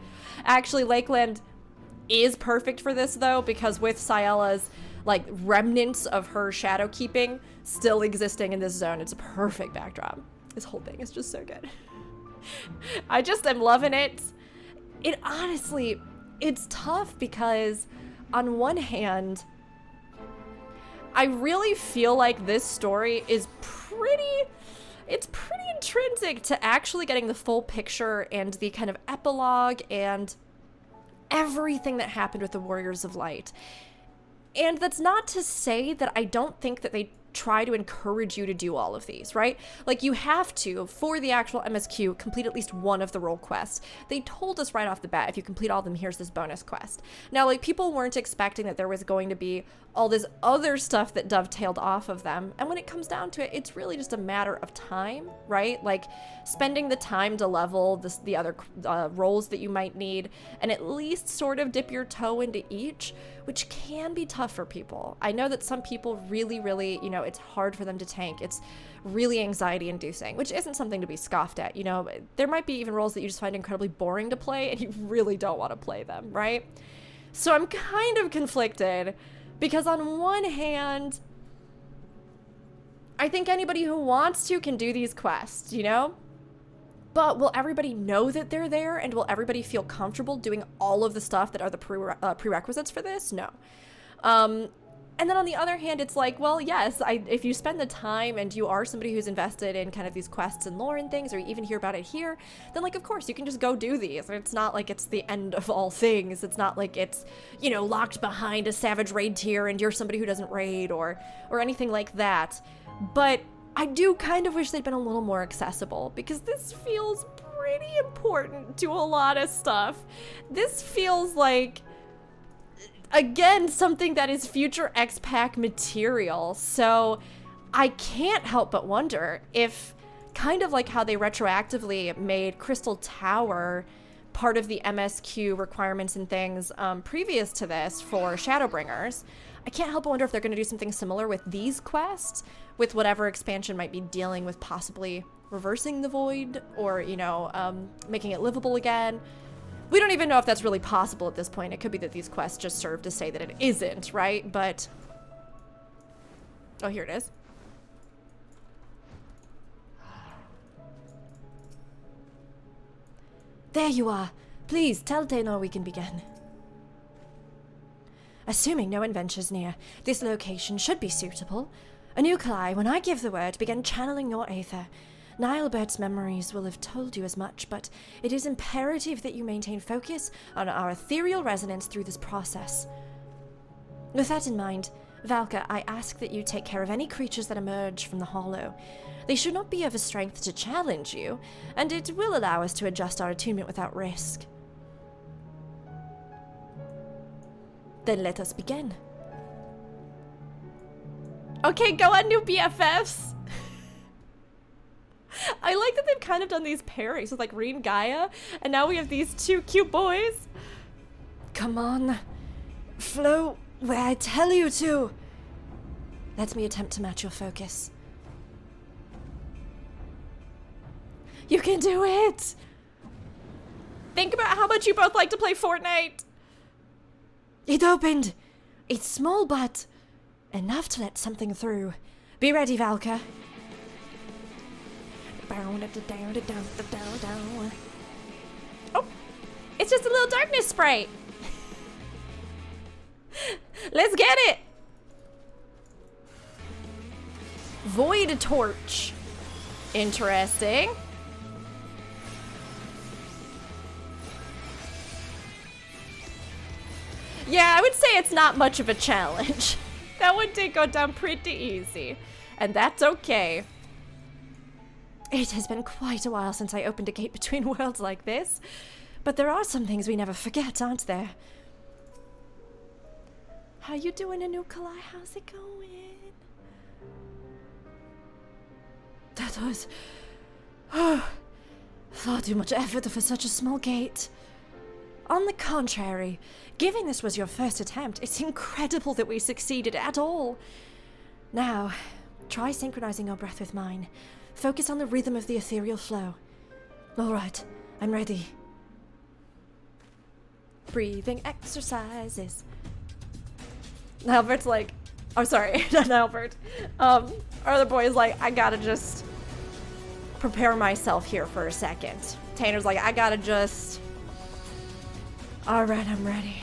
Actually, Lakeland is perfect for this though, because with Cyella's like remnants of her shadow keeping still existing in this zone, it's a perfect backdrop. This whole thing is just so good. I just am loving it. It honestly, it's tough because on one hand, I really feel like this story is it's pretty intrinsic to actually getting the full picture and the kind of epilogue and everything that happened with the Warriors of Light. And that's not to say that I don't think that they try to encourage you to do all of these, right? Like, you have to, for the actual MSQ, complete at least one of the role quests. They told us right off the bat, if you complete all of them, here's this bonus quest. Now, like, people weren't expecting that there was going to be all this other stuff that dovetailed off of them. And when it comes down to it, it's really just a matter of time, right? Like, spending the time to level the other roles that you might need, and at least sort of dip your toe into each, which can be tough for people. I know that some people really, really, you know, it's hard for them to tank. It's really anxiety inducing, which isn't something to be scoffed at. You know, there might be even roles that you just find incredibly boring to play and you really don't want to play them, right? So I'm kind of conflicted because on one hand, I think anybody who wants to can do these quests, you know? But will everybody know that they're there, and will everybody feel comfortable doing all of the stuff that are the prerequisites for this? No. And then on the other hand, it's like, well, yes, if you spend the time and you are somebody who's invested in kind of these quests and lore and things, or you even hear about it here, then like, of course, you can just go do these. It's not like it's the end of all things. It's not like it's, you know, locked behind a savage raid tier and you're somebody who doesn't raid or anything like that. But I do kind of wish they'd been a little more accessible, because this feels pretty important to a lot of stuff. This feels like, again, something that is future X-Pack material. So I can't help but wonder if, kind of like how they retroactively made Crystal Tower part of the MSQ requirements and things previous to this for Shadowbringers, I can't help but wonder if they're going to do something similar with these quests, with whatever expansion might be dealing with possibly reversing the void or, you know, making it livable again. We don't even know if that's really possible at this point. It could be that these quests just serve to say that it isn't, right? But, oh, here it is. There you are. Please tell Taynor we can begin. Assuming no adventures near, this location should be suitable. Unukalhai, when I give the word, begin channeling your aether. Nilebert's memories will have told you as much, but it is imperative that you maintain focus on our ethereal resonance through this process. With that in mind, Valka, I ask that you take care of any creatures that emerge from the hollow. They should not be of a strength to challenge you, and it will allow us to adjust our attunement without risk. Then let us begin. Okay, go on, new BFFs! I like that they've kind of done these pairings with like Reed and Gaia, and now we have these two cute boys. Come on, flow where I tell you to. Let me attempt to match your focus. You can do it! Think about how much you both like to play Fortnite. It opened. It's small, but enough to let something through. Be ready, Valka. Oh, it's just a little darkness sprite. Let's get it. Void torch. Interesting. Yeah, I would say it's not much of a challenge. That one did go down pretty easy. And that's okay. It has been quite a while since I opened a gate between worlds like this. But there are some things we never forget, aren't there? How you doing, Unukalhai? How's it going? That was... far too much effort for such a small gate. On the contrary, given this was your first attempt, it's incredible that we succeeded at all. Now, try synchronizing your breath with mine. Focus on the rhythm of the ethereal flow. Alright, I'm ready. Breathing exercises. Albert's like, oh sorry, not Albert. Our other boy is like, I gotta just prepare myself here for a second. Tanner's like, I gotta just... Alright, I'm ready.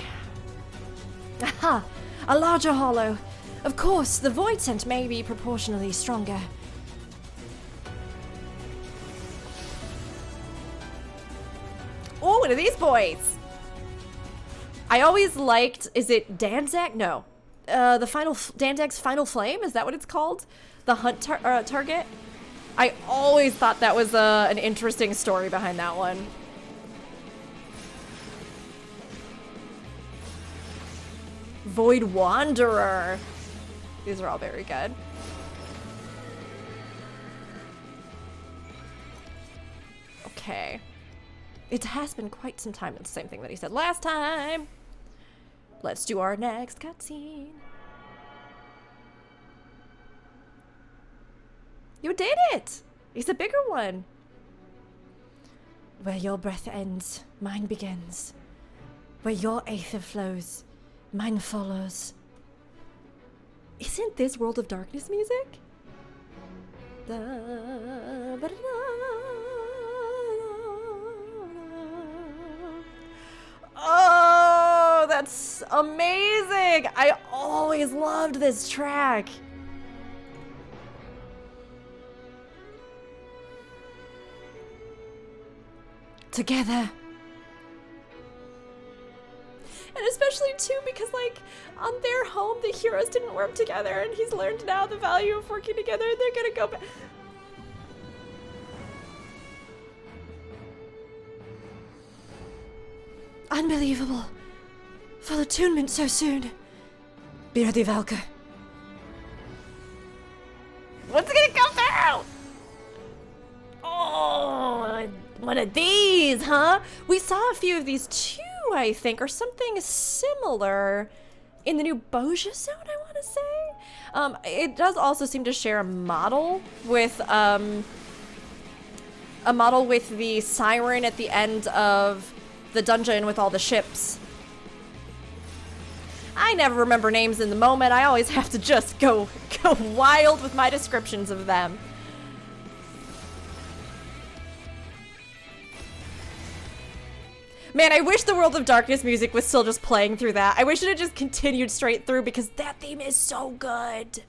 Aha! A larger hollow. Of course, the void scent may be proportionally stronger. Oh, what are these boys? I always liked, is it Danzag? No. The final, Danzag's Final Flame? Is that what it's called? The hunt target? I always thought that was an interesting story behind that one. Void Wanderer. These are all very good. Okay. It has been quite some time. It's the same thing that he said last time. Let's do our next cutscene. You did it! It's a bigger one. Where your breath ends, mine begins. Where your aether flows, mine follows. Isn't this World of Darkness music? Oh, that's amazing! I always loved this track. Together. And especially too because like on their home the heroes didn't work together and he's learned now the value of working together and they're gonna go back. Unbelievable. Full attunement so soon. Be ready, Valka. What's gonna come through? Oh, one of these, huh? We saw a few of these too, I think, or something similar in the new Bozja zone, I want to say. It does also seem to share a model with the siren at the end of the dungeon with all the ships. I never remember names in the moment. I always have to just go wild with my descriptions of them. Man, I wish the World of Darkness music was still just playing through that. I wish it had just continued straight through because that theme is so good.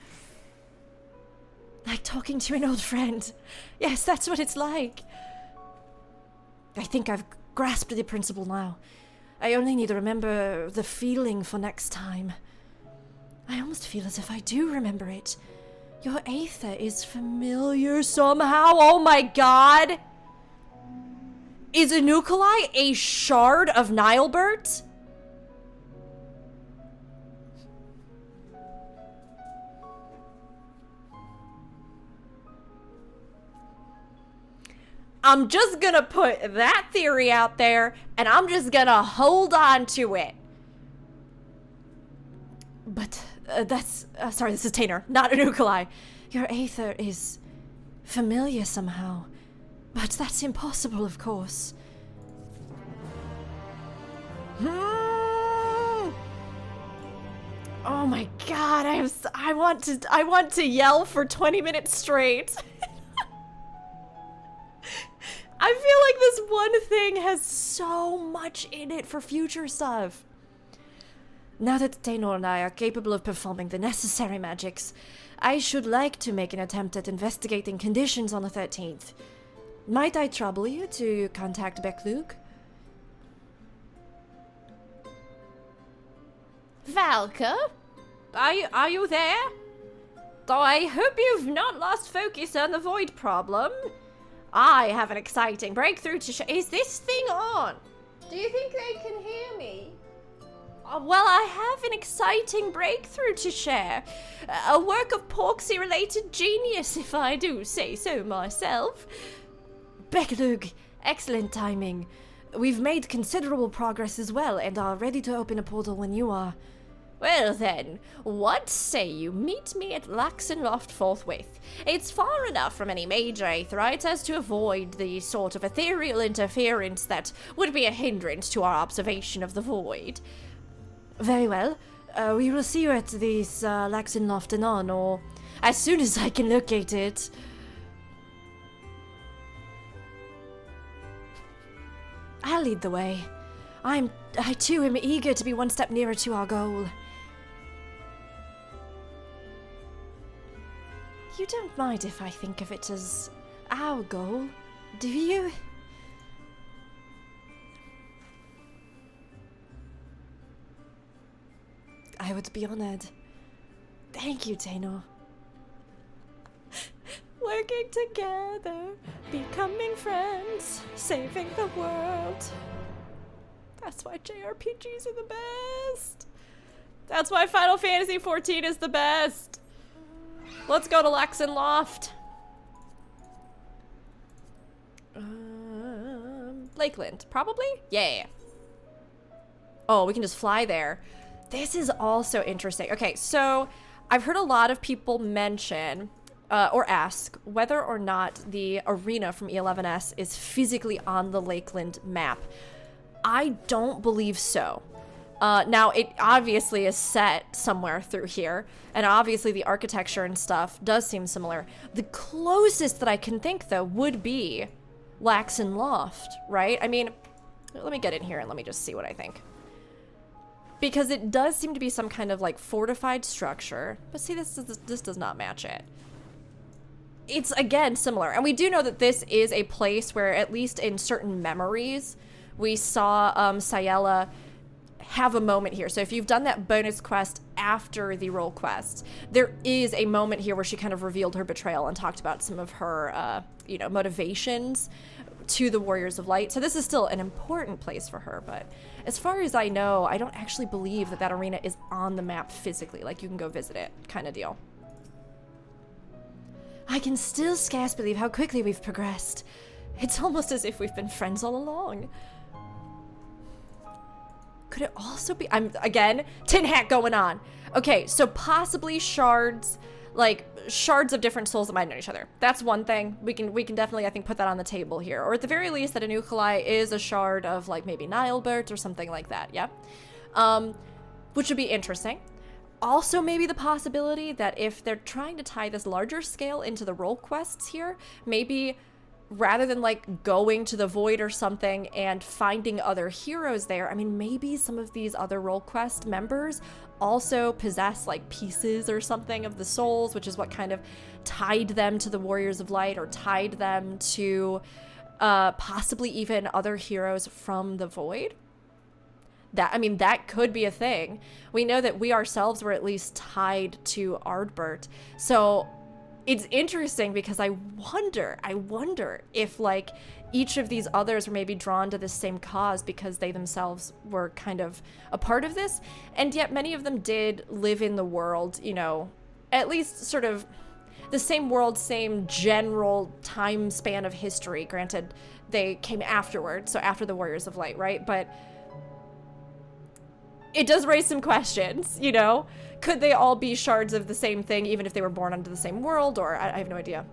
Like talking to an old friend. Yes, that's what it's like. I think I've grasped the principle now. I only need to remember the feeling for next time. I almost feel as if I do remember it. Your aether is familiar somehow. Oh my god! Is Unukalhai a shard of Nilebert? I'm just gonna put that theory out there, and I'm just gonna hold on to it. But that's... sorry, this is Tainer, not Unukalhai. Your aether is familiar somehow. But that's impossible, of course. Oh my god, I want to yell for 20 minutes straight. I feel like this one thing has so much in it for future stuff. Now that Tainer and I are capable of performing the necessary magics, I should like to make an attempt at investigating conditions on the 13th. Might I trouble you to contact Beklug? Valka? Are you there? Oh, I hope you've not lost focus on the void problem. I have an exciting breakthrough to share. Is this thing on? Do you think they can hear me? Well, I have an exciting breakthrough to share. A work of Porksy-related genius, if I do say so myself. Beklug, excellent timing. We've made considerable progress as well, and are ready to open a portal when you are. Well then, what say you meet me at Lochs forthwith? It's far enough from any major aetherites as to avoid the sort of ethereal interference that would be a hindrance to our observation of the void. Very well. We will see you at this Lochs anon, or as soon as I can locate it. I'll lead the way. I too am eager to be one step nearer to our goal. You don't mind if I think of it as our goal, do you? I would be honored. Thank you, Tainor. Working together, becoming friends, saving the world. That's why JRPGs are the best. That's why Final Fantasy XIV is the best. Let's go to Lochs. Lakeland, probably? Yeah. Oh, we can just fly there. This is also interesting. Okay, so I've heard a lot of people mention or ask whether or not the arena from E11S is physically on the Lakeland map. I don't believe so. Now, it obviously is set somewhere through here, and obviously the architecture and stuff does seem similar. The closest that I can think, though, would be Lochs, right? I mean, let me get in here and let me just see what I think. Because it does seem to be some kind of, like, fortified structure. But see, this does not match it. It's, again, similar. And we do know that this is a place where, at least in certain memories, we saw Cyella have a moment here. So if you've done that bonus quest after the role quest, there is a moment here where she kind of revealed her betrayal and talked about some of her, you know, motivations to the Warriors of Light. So this is still an important place for her, but as far as I know, I don't actually believe that that arena is on the map physically, like you can go visit it kind of deal. I can still scarce believe how quickly we've progressed. It's almost as if we've been friends all along. Could it also be, again, tin hat going on. Okay, so possibly shards, like shards of different souls that might know each other. That's one thing. We can definitely, I think, put that on the table here. Or at the very least that Unukalhai is a shard of like maybe Nilebert or something like that, yeah? Which would be interesting. Also maybe the possibility that if they're trying to tie this larger scale into the role quests here, maybe rather than like going to the void or something and finding other heroes there, I mean, maybe some of these other role quest members also possess like pieces or something of the souls, which is what kind of tied them to the Warriors of Light or tied them to possibly even other heroes from the void. That, I mean, that could be a thing. We know that we ourselves were at least tied to Ardbert. So it's interesting because I wonder if like each of these others were maybe drawn to the same cause because they themselves were kind of a part of this. And yet many of them did live in the world, you know, at least sort of the same world, same general time span of history. Granted, they came afterward, so after the Warriors of Light, right? But it does raise some questions, you know? Could they all be shards of the same thing, even if they were born into the same world? Or I have no idea.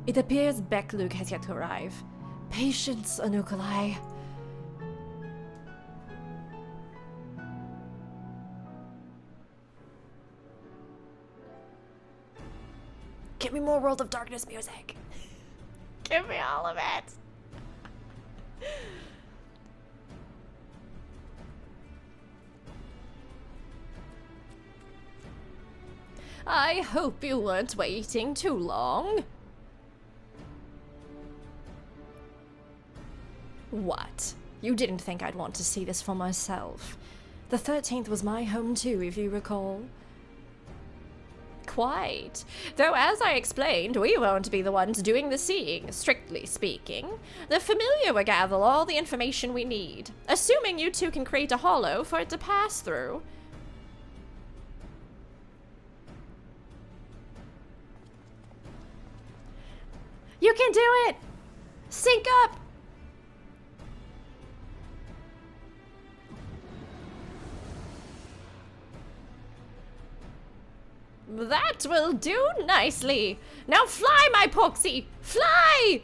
It appears Beklug has yet to arrive. Patience, Unukalhai. Give me more World of Darkness music. Give me all of it. I hope you weren't waiting too long. What? You didn't think I'd want to see this for myself. The 13th was my home too, if you recall. Quite. Though, as I explained, we won't be the ones doing the seeing, strictly speaking. The familiar will gather all the information we need, assuming you two can create a hollow for it to pass through. You can do it! Sync up! That will do nicely. Now fly, my Poxy! Fly!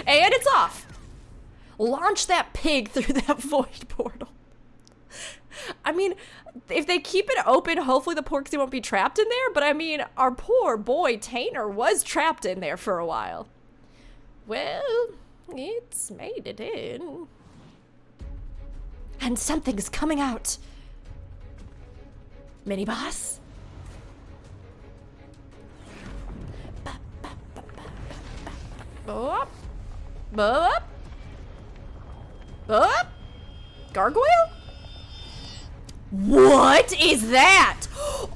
And it's off. Launch that pig through that void portal. I mean, if they keep it open, hopefully the Porksy won't be trapped in there. But I mean, our poor boy Tainer was trapped in there for a while. Well, it's made it in. And something's coming out. Mini boss. Up. Up. Up. Gargoyle? What is that?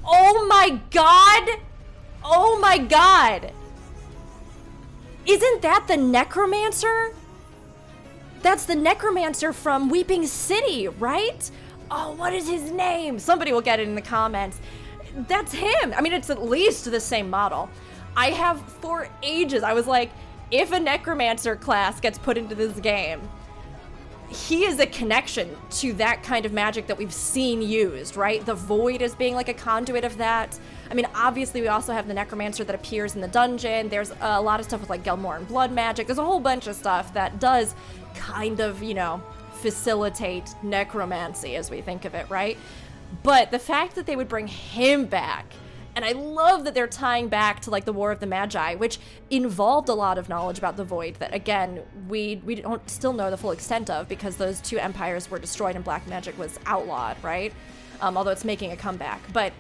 Oh my god! Oh my god! Isn't that the Necromancer? That's the Necromancer from Weeping City, right? Oh, what is his name? Somebody will get it in the comments. That's him. I mean, it's at least the same model. I have for ages, I was like, if a Necromancer class gets put into this game, he is a connection to that kind of magic that we've seen used, right? The Void as being like a conduit of that. I mean, obviously we also have the Necromancer that appears in the dungeon. There's a lot of stuff with like Gelmoran blood magic. There's a whole bunch of stuff that does kind of, you know, facilitate necromancy as we think of it, right? But the fact that they would bring him back, and I love that they're tying back to like the War of the Magi, which involved a lot of knowledge about the Void that, again, we don't still know the full extent of because those two empires were destroyed and black magic was outlawed, right? Although it's making a comeback. But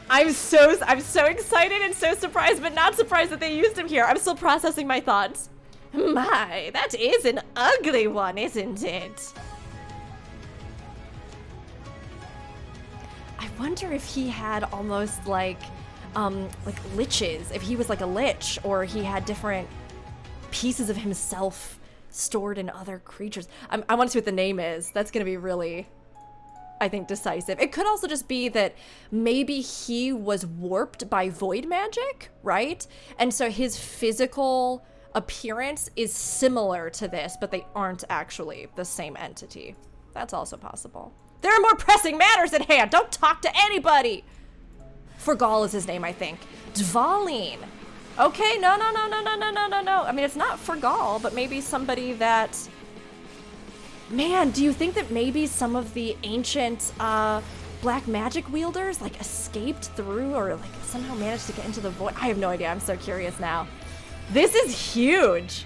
I'm so excited and so surprised, but not surprised that they used him here. I'm still processing my thoughts. My, that is an ugly one, isn't it? I wonder if he had almost like liches, if he was like a lich, or he had different pieces of himself stored in other creatures. I want to see what the name is. That's gonna be really, I think, decisive. It could also just be that maybe he was warped by void magic, right? And so his physical appearance is similar to this, but they aren't actually the same entity. That's also possible. There are more pressing matters at hand. Don't talk to anybody. Forgal is his name, I think. Dvalin. Okay, no. I mean, it's not Forgal, but maybe somebody that... Man, do you think that maybe some of the ancient black magic wielders like escaped through or like somehow managed to get into the void? I have no idea. I'm so curious now. This is huge.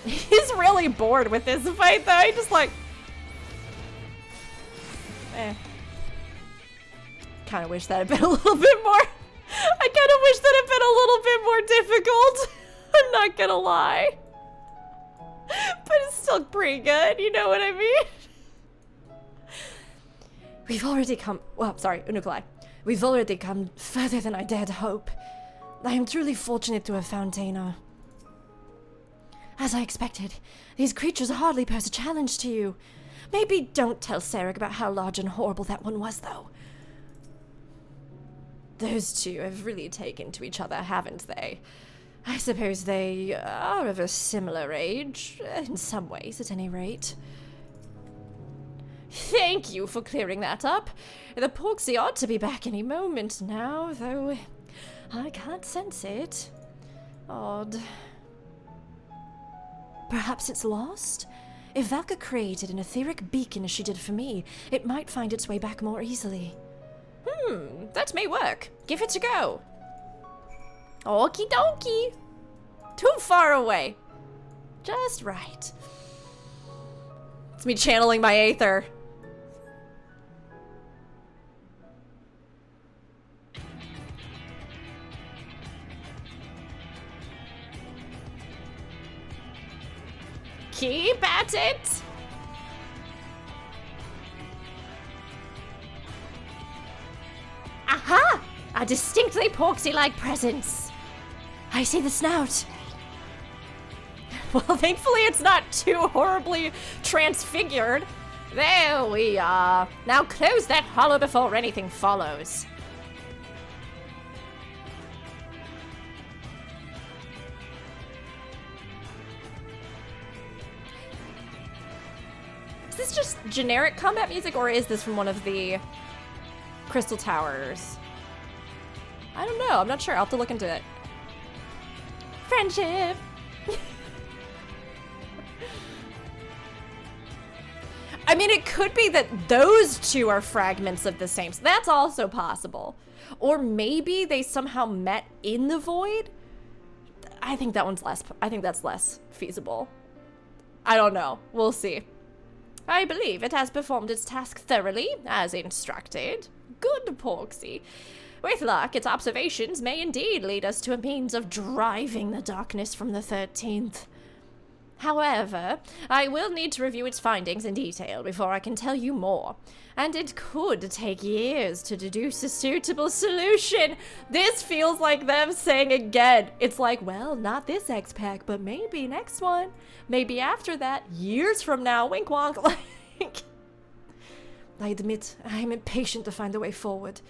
He's really bored with this fight, though. He's just like... Kind of wish that had been a little bit more... I kind of wish that had been a little bit more difficult. I'm not gonna lie. But it's still pretty good, you know what I mean? We've already come... Well, sorry, Uununkulhai. We've already come further than I dared hope. I am truly fortunate to have found Tainer. As I expected, these creatures hardly pose a challenge to you. Maybe don't tell Sarek about how large and horrible that one was, though. Those two have really taken to each other, haven't they? I suppose they are of a similar age, in some ways, at any rate. Thank you for clearing that up. The Porksy ought to be back any moment now, though I can't sense it. Odd. Perhaps it's lost? If Valka created an etheric beacon as she did for me, it might find its way back more easily. That may work. Give it a go. Okie dokie. Too far away. Just right. It's me channeling my Aether. Keep at it! Aha! A distinctly Porksy-like presence. I see the snout. Well, thankfully it's not too horribly transfigured. There we are. Now close that hollow before anything follows. Is this just generic combat music, or is this from one of the Crystal Towers? I don't know. I'm not sure. I'll have to look into it. Friendship! I mean, it could be that those two are fragments of the same. So that's also possible. Or maybe they somehow met in the void? I think that one's less. I think that's less feasible. I don't know. We'll see. I believe it has performed its task thoroughly, as instructed. Good, Porksy. With luck, its observations may indeed lead us to a means of driving the darkness from the 13th. However, I will need to review its findings in detail before I can tell you more. And it could take years to deduce a suitable solution. This feels like them saying again. It's like, well, not this X-Pack, but maybe next one. Maybe after that, years from now, wink wonk. Like, I admit, I am impatient to find a way forward.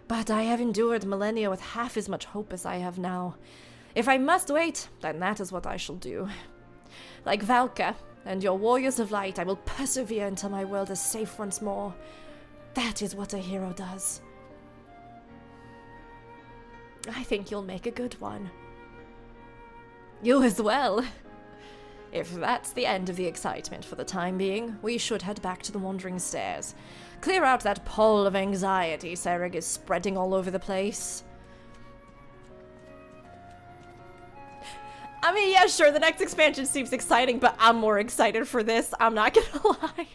But I have endured millennia with half as much hope as I have now. If I must wait, then that is what I shall do. Like Valka and your warriors of light, I will persevere until my world is safe once more. That is what a hero does. I think you'll make a good one. You as well. If that's the end of the excitement for the time being, we should head back to the Wandering Stairs. Clear out that pall of anxiety Sarek is spreading all over the place. I mean, yeah, sure, the next expansion seems exciting, but I'm more excited for this. I'm not gonna lie.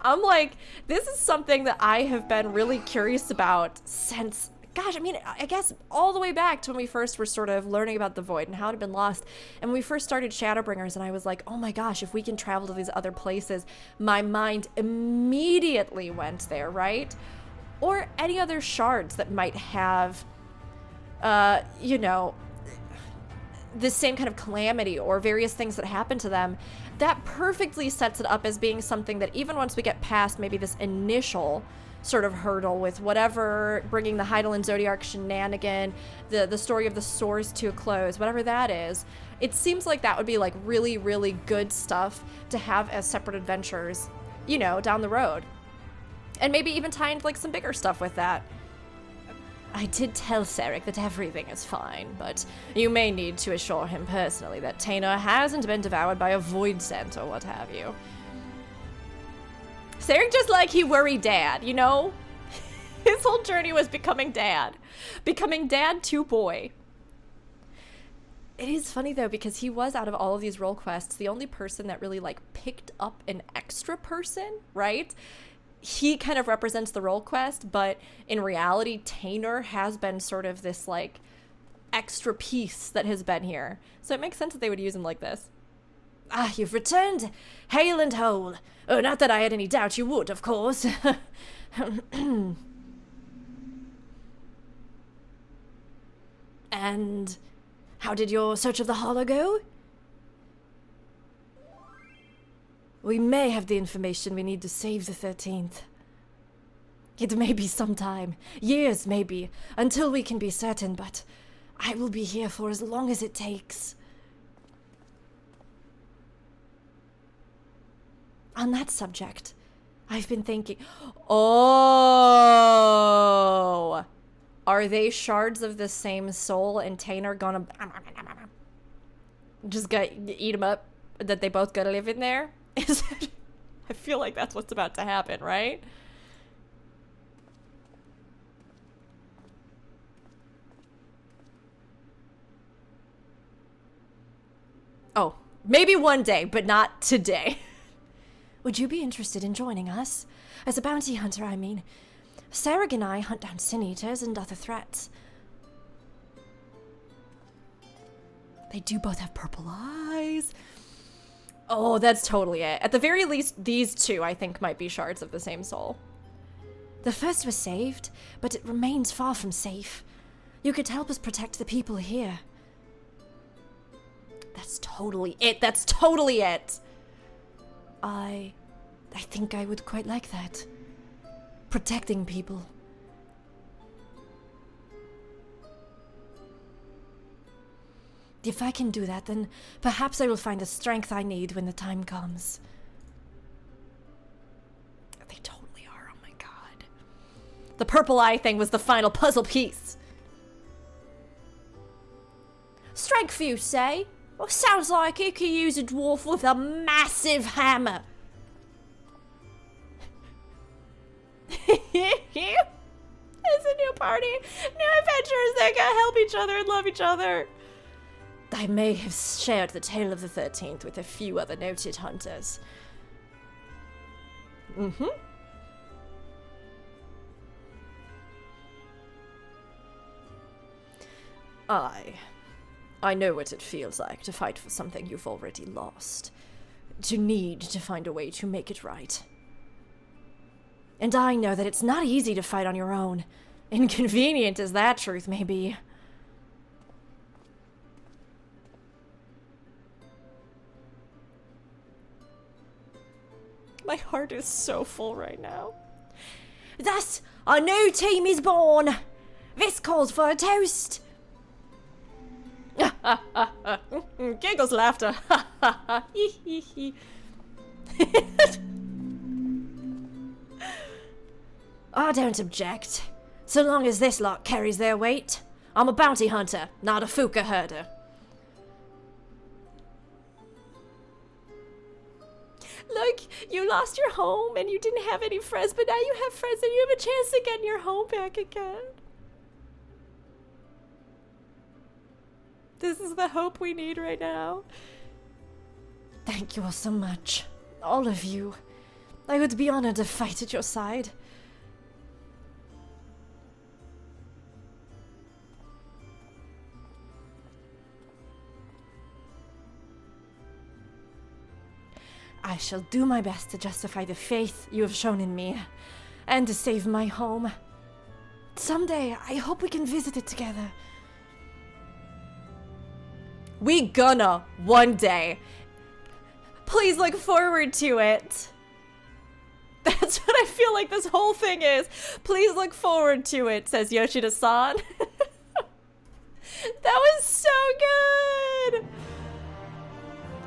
I'm like, this is something that I have been really curious about since, gosh, I mean, I guess all the way back to when we first were sort of learning about the Void and how it had been lost. And we first started Shadowbringers, and I was like, oh my gosh, if we can travel to these other places, my mind immediately went there, right? Or any other shards that might have, you know, the same kind of calamity or various things that happen to them. That perfectly sets it up as being something that even once we get past maybe this initial sort of hurdle with whatever, bringing the Heidelin Zodiac shenanigan, the story of the Source to a close, whatever that is, it seems like that would be like really, really good stuff to have as separate adventures, you know, down the road. And maybe even tie into like some bigger stuff with that. I did tell Sarek that everything is fine, but you may need to assure him personally that Taynor hasn't been devoured by a void scent or what have you. Sarek just like he worried Dad, you know? His whole journey was becoming Dad. Becoming Dad to boy. It is funny though, because he was, out of all of these role quests, the only person that really like picked up an extra person, right? He kind of represents the role quest, but in reality, Taynor has been sort of this like extra piece that has been here. So it makes sense that they would use him like this. Ah, you've returned, hale and whole. Oh, not that I had any doubt you would, of course. And how did your search of the Hollow go? We may have the information we need to save the 13th. It may be some time, years maybe, until we can be certain, but I will be here for as long as it takes. On that subject, I've been thinking, oh, are they shards of the same soul and Taynor gonna just eat them up, that they both gotta live in there? Is it? I feel like that's what's about to happen, right? Oh, maybe one day, but not today. Would you be interested in joining us? As a bounty hunter, I mean. Sarek and I hunt down sin-eaters and other threats. They do both have purple eyes. Oh, that's totally it. At the very least, these two, I think, might be shards of the same soul. The first was saved, but it remains far from safe. You could help us protect the people here. That's totally it. That's totally it. I think I would quite like that. Protecting people. If I can do that, then perhaps I will find the strength I need when the time comes. They totally are, oh my god. The purple eye thing was the final puzzle piece. Strength, you say? Well, sounds like you could use a dwarf with a massive hammer. It's a new party. New adventurers that can help each other and love each other. I may have shared the tale of the 13th with a few other noted hunters. I know what it feels like to fight for something you've already lost. To need to find a way to make it right. And I know that it's not easy to fight on your own. Inconvenient as that truth may be. My heart is so full right now. Thus, a new team is born. This calls for a toast. Giggles, laughter. I don't object, so long as this lot carries their weight. I'm a bounty hunter, not a fuka herder. Look, you lost your home and you didn't have any friends, but now you have friends and you have a chance to get your home back again. This is the hope we need right now. Thank you all so much. All of you. I would be honored to fight at your side. I shall do my best to justify the faith you have shown in me, and to save my home. Someday, I hope we can visit it together. We gonna, one day. Please look forward to it. That's what I feel like this whole thing is. Please look forward to it, says Yoshida-san. That was so good!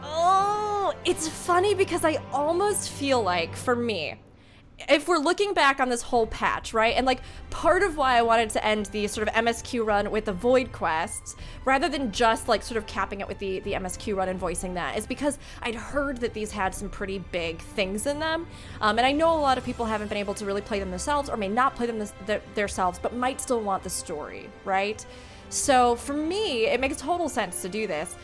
Oh, it's funny because I almost feel like, for me, if we're looking back on this whole patch, right, and like part of why I wanted to end the sort of MSQ run with the Void quests, rather than just like sort of capping it with the MSQ run and voicing that, is because I'd heard that these had some pretty big things in them, and I know a lot of people haven't been able to really play them themselves, or may not play them themselves, but might still want the story, right? So for me, it makes total sense to do this.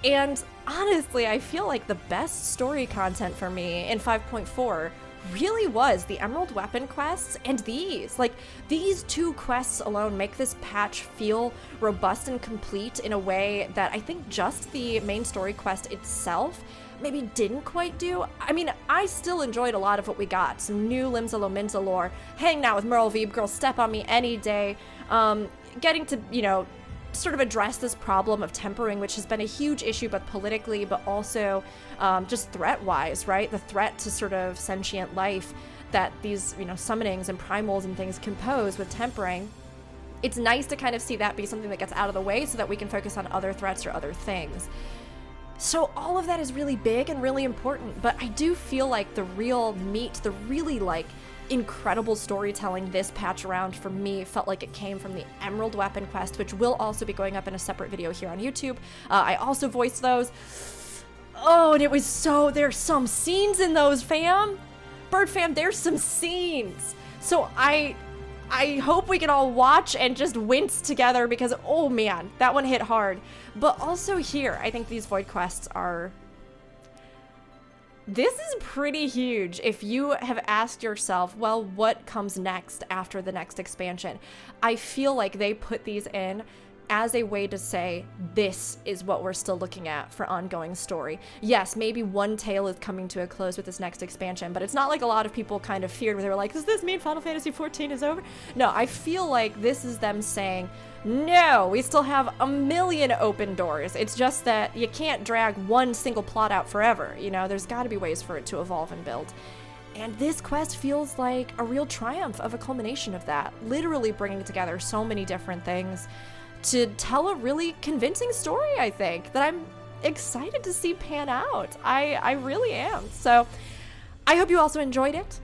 And honestly, I feel like the best story content for me in 5.4 really was the Emerald Weapon quests and these. Like, these two quests alone make this patch feel robust and complete in a way that I think just the main story quest itself maybe didn't quite do. I mean, I still enjoyed a lot of what we got. Some new Limsa Lominsa lore, hanging out with Merle Veeb, girl, step on me any day, getting to, you know, sort of address this problem of tempering, which has been a huge issue both politically but also just threat-wise, right? The threat to sort of sentient life that these, you know, summonings and primals and things can pose with tempering. It's nice to kind of see that be something that gets out of the way so that we can focus on other threats or other things. So all of that is really big and really important, but I do feel like the real meat, the really like incredible storytelling this patch around for me felt like it came from the Emerald Weapon quest, which will also be going up in a separate video here on YouTube. I also voiced those. Oh, and it was so, there's some scenes in those, fam. Bird fam, there's some scenes. So I hope we can all watch and just wince together because, oh man, that one hit hard. But also here, I think these Void quests are... This is pretty huge if you have asked yourself, well, what comes next after the next expansion? I feel like they put these in as a way to say, this is what we're still looking at for ongoing story. Yes, maybe one tale is coming to a close with this next expansion, but it's not like a lot of people kind of feared where they were like, does this mean Final Fantasy XIV is over? No, I feel like this is them saying, no, we still have a million open doors. It's just that you can't drag one single plot out forever. You know, there's got to be ways for it to evolve and build. And this quest feels like a real triumph of a culmination of that, literally bringing together so many different things to tell a really convincing story, I think, that I'm excited to see pan out. I really am. So I hope you also enjoyed it.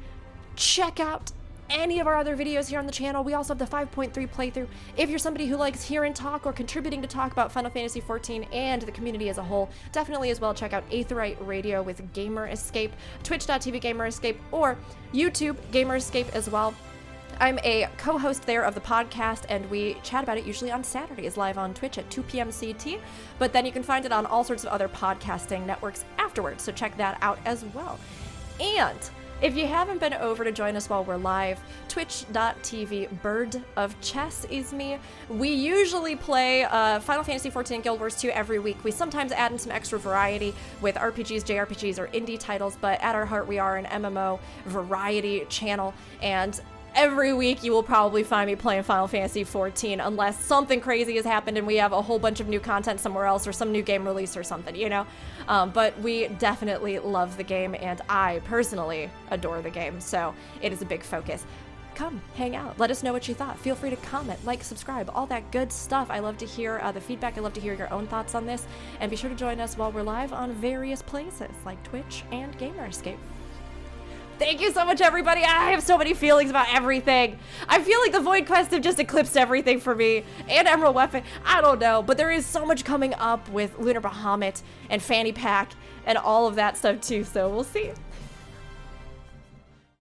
Check out any of our other videos here on the channel. We also have the 5.3 playthrough. If you're somebody who likes hearing talk or contributing to talk about Final Fantasy XIV and the community as a whole, definitely as well check out Aetheryte Radio with Gamer Escape, twitch.tv Gamer Escape, or YouTube Gamer Escape as well. I'm a co-host there of the podcast, and we chat about it usually on Saturdays live on Twitch at 2 p.m. CT, but then you can find it on all sorts of other podcasting networks afterwards, so check that out as well. And if you haven't been over to join us while we're live, twitch.tv Bird of Chess is me. We usually play Final Fantasy XIV and Guild Wars 2 every week. We sometimes add in some extra variety with RPGs, JRPGs, or indie titles, but at our heart we are an MMO variety channel, and every week you will probably find me playing Final Fantasy XIV unless something crazy has happened and we have a whole bunch of new content somewhere else or some new game release or something, you know? But we definitely love the game, and I personally adore the game, so it is a big focus. Come, hang out. Let us know what you thought. Feel free to comment, like, subscribe, all that good stuff. I love to hear the feedback. I love to hear your own thoughts on this. And be sure to join us while we're live on various places like Twitch and Gamer Escape. Thank you so much, everybody. I have so many feelings about everything. I feel like the Void Quest have just eclipsed everything for me. And Emerald Weapon. I don't know. But there is so much coming up with Lunar Baha-wut and Fannypack and all of that stuff, too. So we'll see.